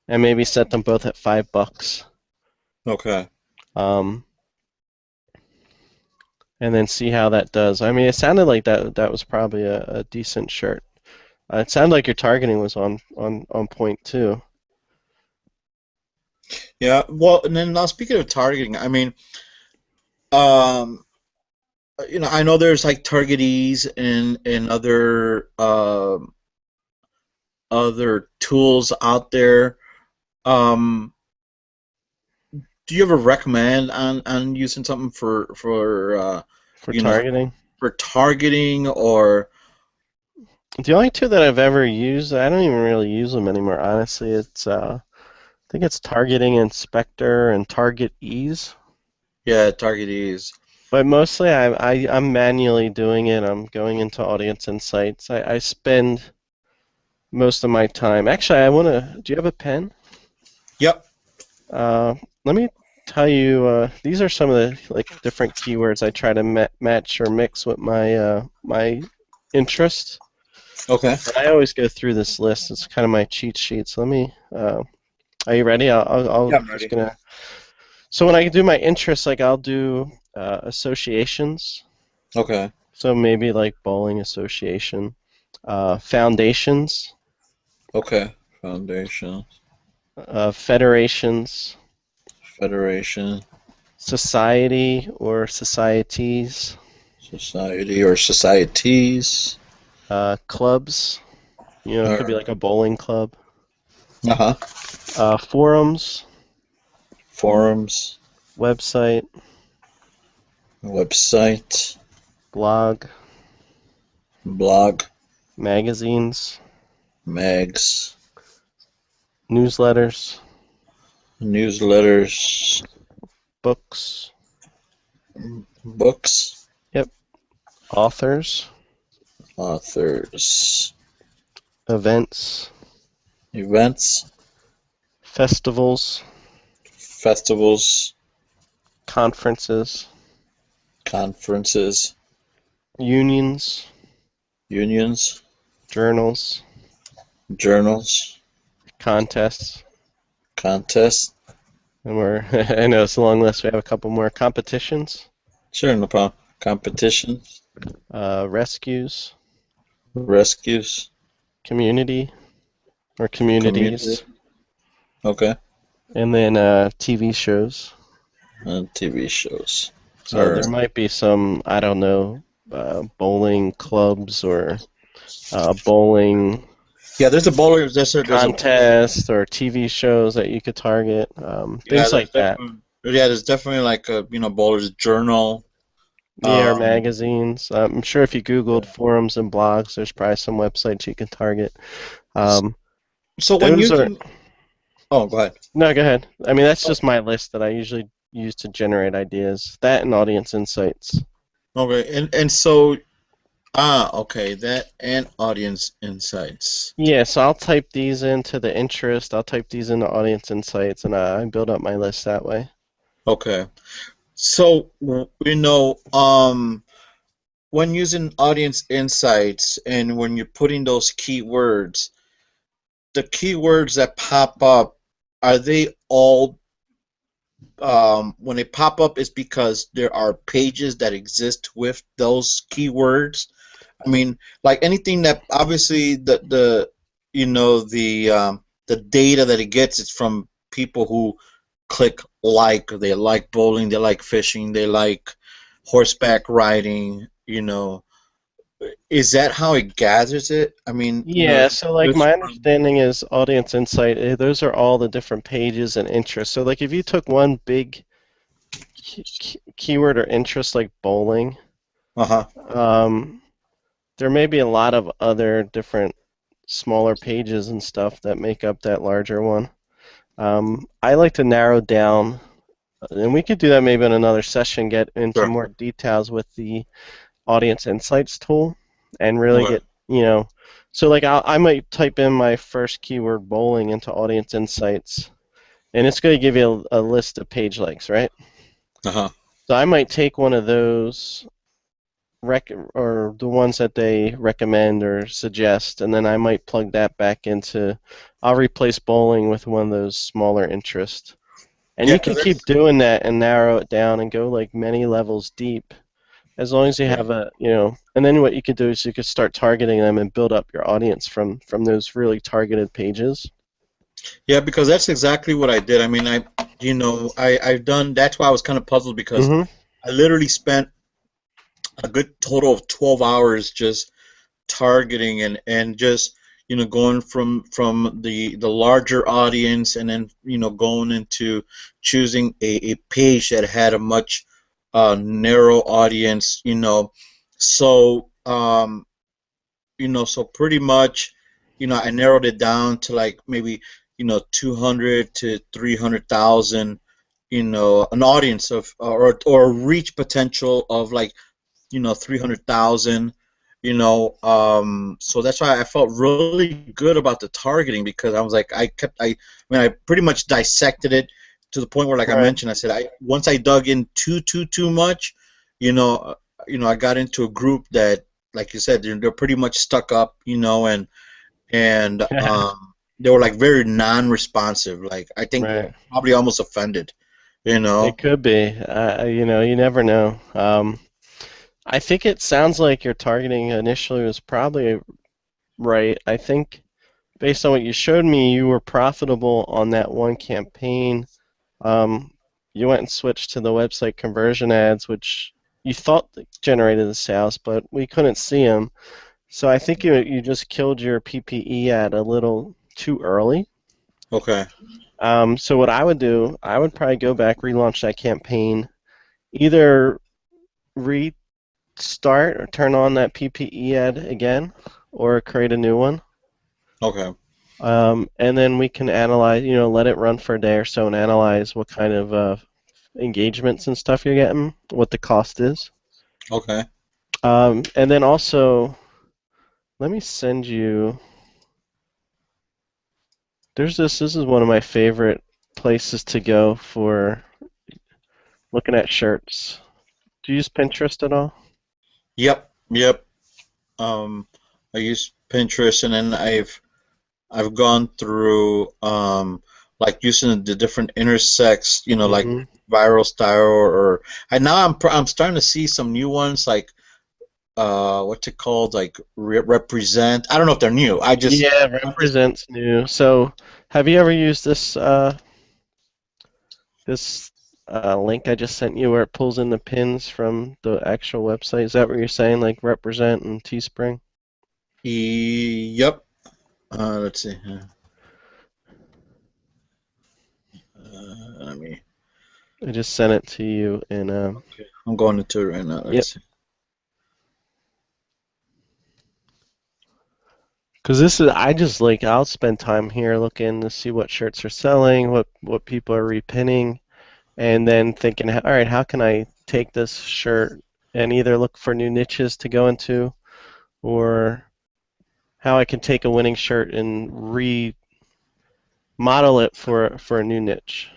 and maybe set them both at $5. Okay. Um, and then see how that does. I mean, it sounded like that was probably a decent shirt. It sounded like your targeting was on point too. Yeah. Well, and then now speaking of targeting, I mean, um, I know there's like targetees and other tools out there. Um, do you ever recommend on using something For you know targeting. for targeting or The only two that I've ever used, I don't even really use them anymore, honestly. I think it's Targeting Inspector and Target Ease. yeah, targetees? But mostly I'm manually doing it. I'm going into Audience Insights. I spend most of my time. Actually, do you have a pen? Yep. Uh, Let me tell you, these are some of the like different keywords I try to match or mix with my interest. Okay. And I always go through this list. It's kind of my cheat sheet. So are you ready? I'll Yeah, I'm just ready. gonna. So when I do my interests, like I'll do associations. Okay. So maybe like bowling association, foundations, Okay. Foundation, federations, federation, society or societies, society or societies. clubs. It could be Or, like a bowling club. uh-huh. Forums, Forums, website, website, blog, blog, magazines, mags, newsletters, newsletters, books. books, Yep. Authors, authors, events, events, festivals, festivals, conferences, conferences, unions, unions, journals, journals, contests, contests. and I know it's a long list. We have a couple more competitions, Sure, no problem. Competitions, rescues, rescues, community or community. communities, Okay. and then TV shows. And TV shows. So Or there might be some, I don't know, bowling clubs or bowling yeah, there's a bowler. There's a contests or TV shows that you could target, yeah, things like that. there's definitely like a bowler's journal. Yeah, or Um, magazines. I'm sure if you Googled yeah. forums and blogs, there's probably some websites you can target. Um, So when those are, using, oh, go ahead. no, go ahead. I mean, that's Oh, just my list that I usually use to generate ideas. That and audience insights. okay, and so okay, that and audience insights. Yeah, so I'll type these into the interest, I'll type these into audience insights, and I build up my list that way. Okay, so when using audience insights and when you're putting those keywords, the keywords that pop up, are they all when they pop up is because there are pages that exist with those keywords? I mean, like anything that obviously the you know the data that it gets is from people who click like, they like bowling, they like fishing, they like horseback riding, is that how it gathers it? I mean, Yeah, so like just my from understanding is audience insight, those are all the different pages and interests. So like if you took one big keyword or interest like bowling, uh-huh. um, there may be a lot of other different smaller pages and stuff that make up that larger one. I like to narrow down, and we could do that maybe in another session, get into Sure. more details with the audience insights tool and really Okay. get, so like I might type in my first keyword bowling into audience insights, and it's going to give you a list of page links, right? Uh-huh. So I might take one of those or the ones that they recommend or suggest, and then I might plug that back into. I'll replace bowling with one of those smaller interests, and Yeah, you can because keep that's doing that and narrow it down and go like many levels deep, as long as you yeah. have and then what you could do is you could start targeting them and build up your audience from those really targeted pages. Yeah, because that's exactly what I did. I mean, I've done. That's why I was kind of puzzled because Hmm. I literally spent a good total of 12 hours just targeting and just going from the larger audience and then going into choosing a page that had a much narrow audience, so so pretty much, I narrowed it down to like maybe, 200 to 300,000, an audience of, or a reach potential of like, 300,000, so that's why I felt really good about the targeting because I was like, I pretty much dissected it to the point where, like I Right. mentioned, I said, once I dug in too much, you know, I got into a group that, like you said, they're pretty much stuck up, and they were like very non-responsive. Like I think Right. probably almost offended, you It know. could be. You never know. I think it sounds like your targeting initially was probably right. I think based on what you showed me, you were profitable on that one campaign. Um, you went and switched to the website conversion ads, which you thought generated the sales, but we couldn't see them. So I think you just killed your PPE ad a little too early. Okay. So what I would do, I would probably go back, relaunch that campaign, either restart or turn on that PPE ad again, or create a new one. Okay. And then we can analyze, let it run for a day or so and analyze what kind of engagements and stuff you're getting, what the cost is. Okay. And then also, let me send you. This is one of my favorite places to go for looking at shirts. Do you use Pinterest at all? Yep. Yep. Um, I use Pinterest, and then I've gone through like using the different intersects, like Hmm. viral style, or and now I'm starting to see some new ones like what's it called, like represent. I don't know if they're new. Yeah, I'm just represents new. So, have you ever used this link I just sent you where it pulls in the pins from the actual website? Is that what you're saying, like represent and Teespring? yep. Let's see. Let me. I just sent it to you in Okay, I'm going into it right now. yep. Let's see. Because this is, I just like, I'll spend time here looking to see what shirts are selling, what people are repinning, and then thinking, all right, how can I take this shirt and either look for new niches to go into, or how I can take a winning shirt and remodel it for a new niche.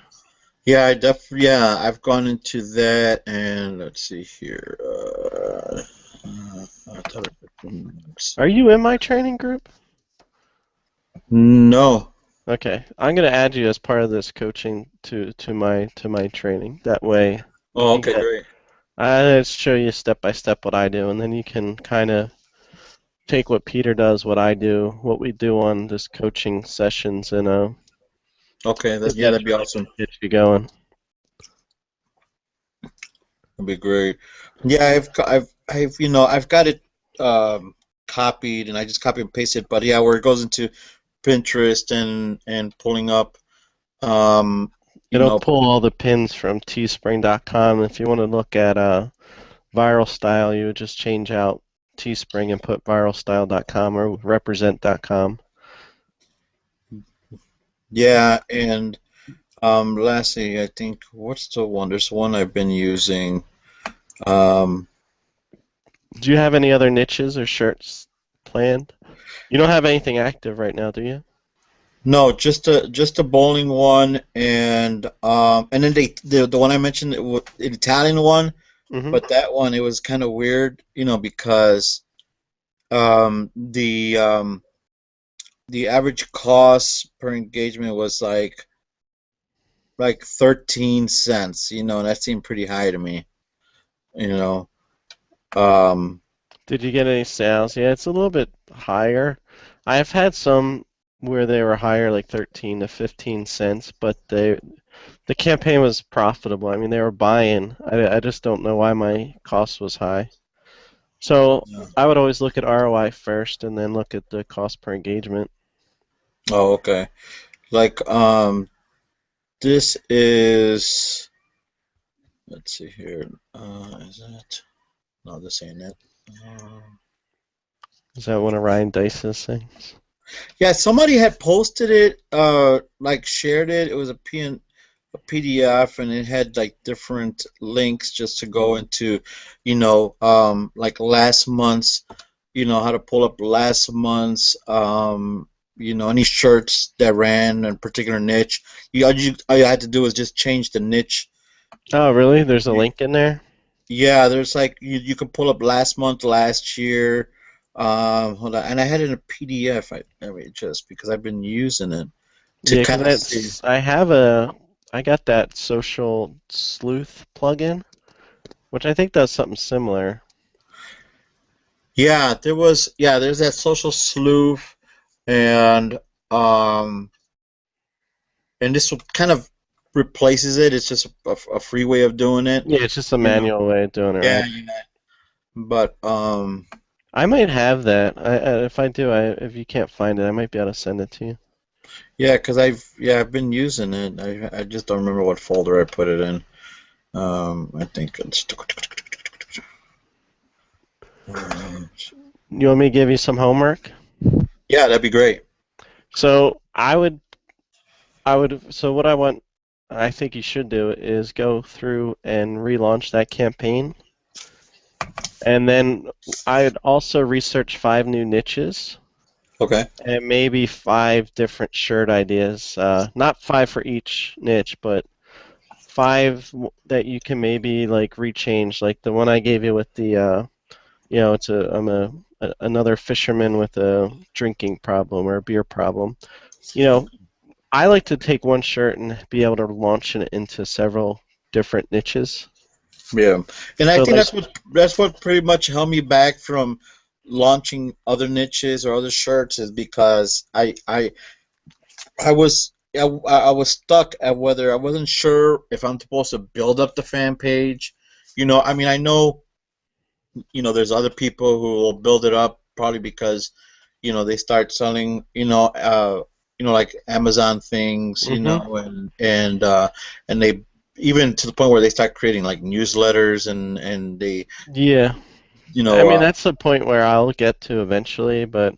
Yeah, I yeah, I've gone into that, and let's see here. I thought I put some notes. Are you in my training group? No. Okay, I'm gonna add you as part of this coaching to my training. That way Oh, you okay, get great. I show you step by step what I do, and then you can kind of take what Peter does, what I do, what we do on this coaching sessions, and Okay, it yeah, gets that'd be really awesome. gets you going. That'd be great. Yeah, I've got it copied, and I just copy and paste it. But yeah, where it goes into Pinterest and pulling up, um, you It'll know, pull all the pins from teespring.com. If you want to look at viral style, you would just change out Teespring and put viralstyle.com or represent.com. yeah, and lastly, I think what's the one? There's one I've been using. Um, Do you have any other niches or shirts planned? You don't have anything active right now, do you? no, just a bowling one, and then the one I mentioned, the Italian one, Mm-hmm. but that one it was kind of weird, because um, the um, the average cost per engagement was like 13 cents, and that seemed pretty high to me, you know. Um, Did you get any sales? Yeah, it's a little bit higher. I've had some where they were higher, like 13 to 15 cents, but the campaign was profitable. I mean, they were buying. I just don't know why my cost was high. So yeah. I would always look at ROI first and then look at the cost per engagement. Oh, okay. Like this is let's see here. Is that no, this ain't it. Um, Is that one of Ryan Dice's things? yeah, somebody had posted it, like shared it. It was a PDF, and it had like different links just to go into, like last month's, how to pull up last month's, any shirts that ran in a particular niche. All you had to do was just change the niche. Oh, really? There's a link in there? Yeah, there's like you can pull up last month, last year. Hold on, and I had it in a PDF. I mean, just because I've been using it to Yeah, because kind of see. I got that social sleuth plugin, which I think does something similar. There's that social sleuth, and um, and this kind of replaces it. It's just a free way of doing it, Yeah, it's just a you know. manual way of doing it, Yeah, right? yeah. But I might have that. If I do, if you can't find it, I might be able to send it to you. yeah, because I've been using it. I just don't remember what folder I put it in. I think it's. You want me to give you some homework? Yeah, that'd be great. So so what I think you should do is go through and relaunch that campaign. And then I'd also research 5 new niches Okay. and maybe 5 different shirt ideas. Not 5 for each niche, but that you can maybe like rechange. Like the one I gave you with the, I'm another fisherman with a drinking problem or a beer problem. You know, I like to take one shirt and be able to launch it into several different niches. Yeah, and I So think like, that's what pretty much held me back from launching other niches or other shirts is because I was stuck at whether I wasn't sure if I'm supposed to build up the fan page. I mean, I know, there's other people who will build it up probably because, they start selling, like Amazon things, hmm and they even to the point where they start creating like newsletters and they, yeah. you I know, mean, that's the point where I'll get to eventually, but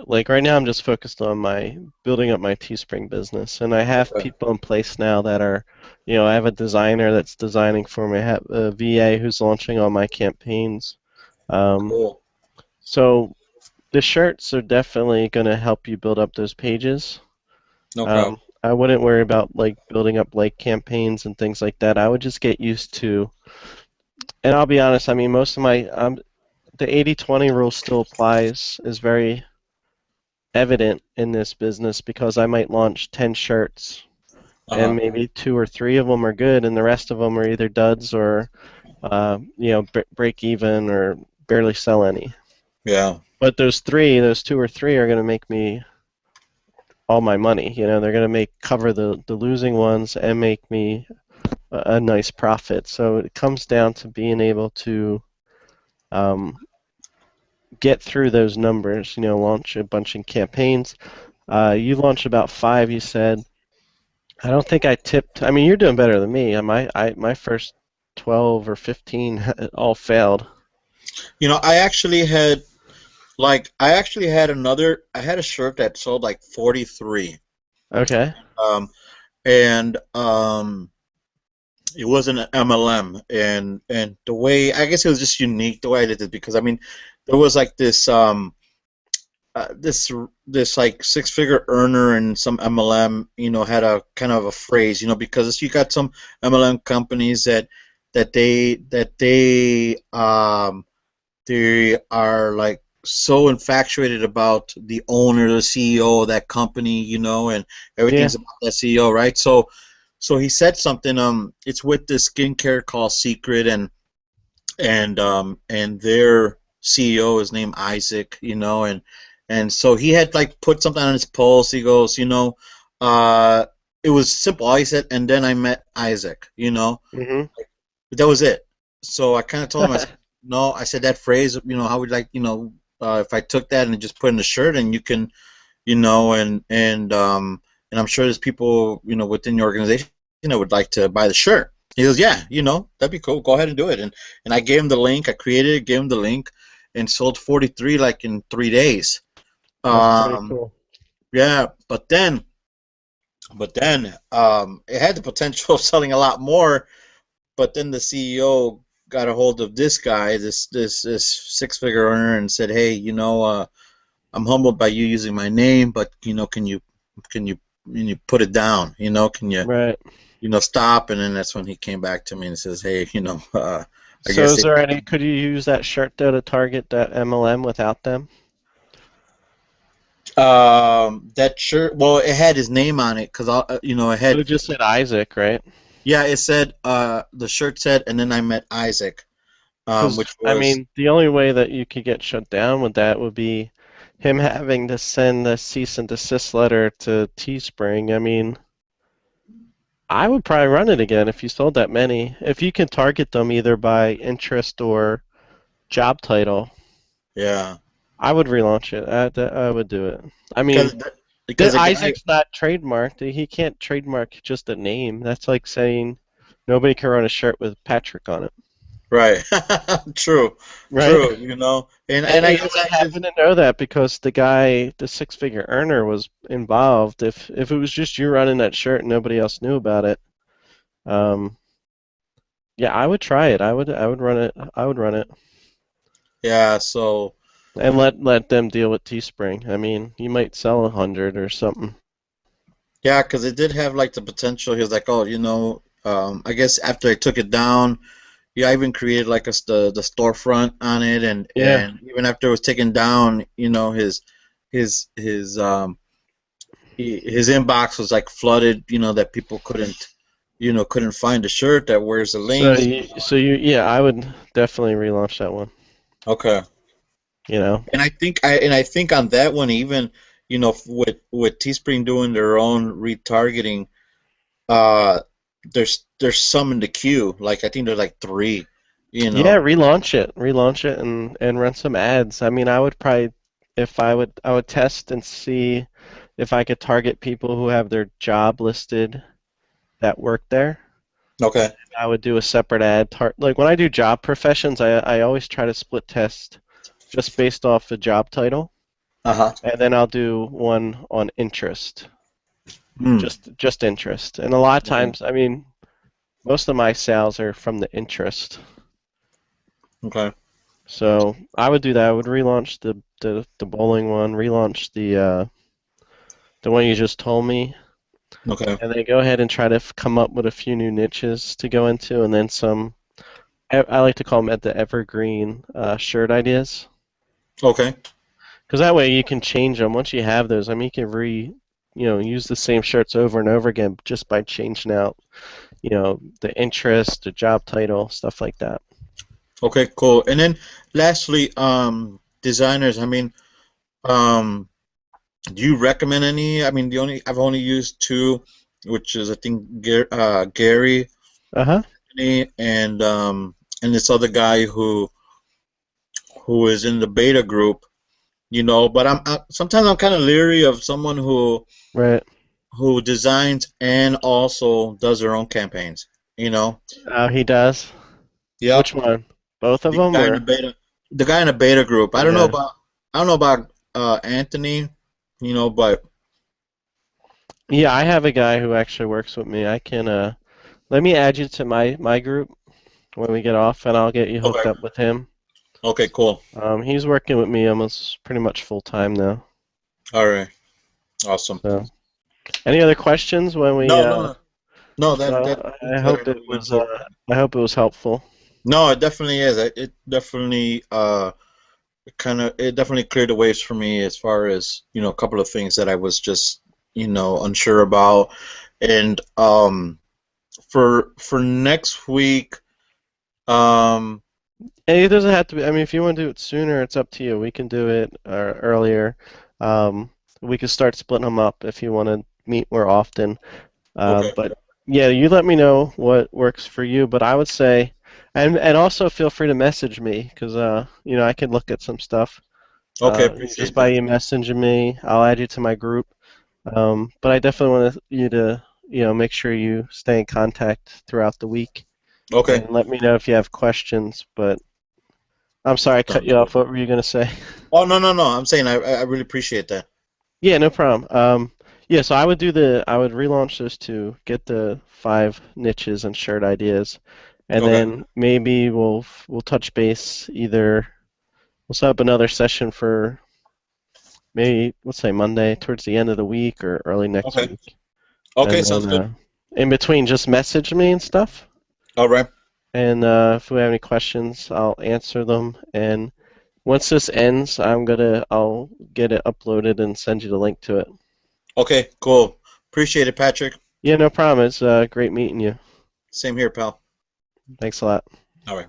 like right now, I'm just focused on my building up my Teespring business, and I have okay, people in place now that are, I have a designer that's designing for me. I have a VA who's launching all my campaigns. Um, cool, so the shirts are definitely going to help you build up those pages. okay, I wouldn't worry about like building up like campaigns and things like that. I would just get used to, and I'll be honest, I mean, most of my the 80/20 rule still applies is very evident in this business because I might launch 10 shirts and Uh-huh. maybe two or three of them are good and the rest of them are either duds or break even or barely sell any. Yeah. But those two or three are going to make me all my money. They're going to make cover the losing ones and make me a nice profit. So it comes down to being able to um, get through those numbers. Launch a bunch of campaigns. You launched about five, you said. I don't think I tipped. I mean, you're doing better than me. My first 12 or 15 all failed. I actually had I had a shirt that sold like 43. Okay. Um, and it was an MLM, and the way I guess it was just unique the way I did it because I mean there was like this like six-figure earner and some MLM, had a kind of a phrase, because you got some MLM companies that they are like so infatuated about the owner, the CEO of that company, and Yeah. everything's about that CEO, right? So he said something. It's with this skincare called Secret, and their CEO is named Isaac, and so he had like put something on his post. He goes, uh, it was simple. All he said, and then I met Isaac, Hmm. that was it. So I kind of told him, I said, no, I said that phrase, how would like, if I took that and just put in a shirt and you can, and I'm sure there's people, within your organization, would like to buy the shirt. He goes, yeah, that'd be cool. Go ahead and do it. And I gave him the link. I created it, gave him the link, and sold 43 like in 3 days. That's pretty Um, cool. yeah, but then it had the potential of selling a lot more. But then the CEO got a hold of this guy, this six-figure earner, and said, "Hey, I'm humbled by you using my name, but can you put it down? Right. Can you stop?" And then that's when he came back to me and says, "Hey, I So guess is there any, could you use that shirt though to target that MLM without them? that shirt. Well, it had his name on it because it But had it just said Isaac, right? yeah, it said the shirt said, and then I met Isaac, Because, which I was mean, the only way that you could get shut down with that would be him having to send a cease and desist letter to Teespring. I mean, I would probably run it again if you sold that many. If you can target them either by interest or job title, yeah, I would relaunch it. I would do it. I because mean, because the guy Isaac's not trademarked. He can't trademark just a name. That's like saying nobody can run a shirt with Patrick on it, right, true, right? true, and And I you guess would happen to know that because the guy, the six-figure earner, was involved. If it was just you running that shirt and nobody else knew about it, um, yeah, I would try it. I would run it. I would run it yeah, so and let them deal with Teespring. I mean, you might sell 100 or something. yeah, because it did have like the potential. He was like, oh, I guess after I took it down, yeah, I even created like the storefront on it, and Yeah. and even after it was taken down, his his um his inbox was like flooded, that people couldn't find the shirt that wears the So links. yeah, I would definitely relaunch that one. Okay. You know. And I think on that one even, with Teespring doing their own retargeting, uh, there's some in the queue. Like I think there's like three. You Yeah, know. relaunch it, and run some ads. I mean, I would probably, if I would test and see if I could target people who have their job listed that work there. Okay. I would do a separate ad. Like when I do job professions, I always try to split test just based off the job title, Uh-huh. and then I'll do one on interest, Hmm. just interest. And a lot of Okay. times, I mean, most of my sales are from the interest. Okay. So I would do that. I would relaunch the bowling one, relaunch the one you just told me, Okay. and then go ahead and try to come up with a few new niches to go into, and then some I like to call them at the evergreen shirt ideas. Okay. Because that way you can change them once you have those. I mean, you can use the same shirts over and over again just by changing out, the interest, the job title, stuff like that. Okay, cool. And then lastly, designers, I mean, um, do you recommend any? I mean, I've only used two, which is I think Gary Uh-huh. and this other guy who is in the beta group, but sometimes I'm kind of leery of someone Right. who designs and also does their own campaigns, you know. He does. Which Yep. one? Both of The them, guy in or? the beta group. Yeah. I don't know about Anthony, but Yeah, I have a guy who actually works with me. I can let me add you to my group when we get off, and I'll get you hooked okay. up with him. Okay, cool. He's working with me almost pretty much full time now. All right. Awesome. So, any other questions when we No, no, no. No, I that hope it really went was over. helpful. No, it definitely is. It definitely it definitely cleared the ways for me as far as, a couple of things that I was just, unsure about. And for next week, um And it doesn't have to be. I mean, if you want to do it sooner, it's up to you. We can do it earlier. Um, we can start splitting them up if you want to meet more often. okay. But yeah, you let me know what works for you. But I would say, and also feel free to message me because I can look at some stuff. Okay, Just appreciate by that. you messaging me, I'll add you to my group. But I definitely want you to make sure you stay in contact throughout the week Okay. and let me know if you have questions. But I'm sorry I cut Sounds you good. off. What were you gonna say? Oh, no, no, no. I'm saying I really appreciate that. Yeah, no problem. Yeah, so I would relaunch this to get the 5 niches and shirt ideas, and Okay. then maybe we'll touch base either we'll set up another session for maybe let's say Monday towards the end of the week or early next Okay. week, Okay, and sounds then good. in between just message me and stuff, All right. and if we have any questions, I'll answer them. And once this ends, I'll get it uploaded and send you the link to it. Okay, cool. Appreciate it, Patrick. Yeah, no problem. It's great meeting you. Same here, pal. Thanks a lot. All right.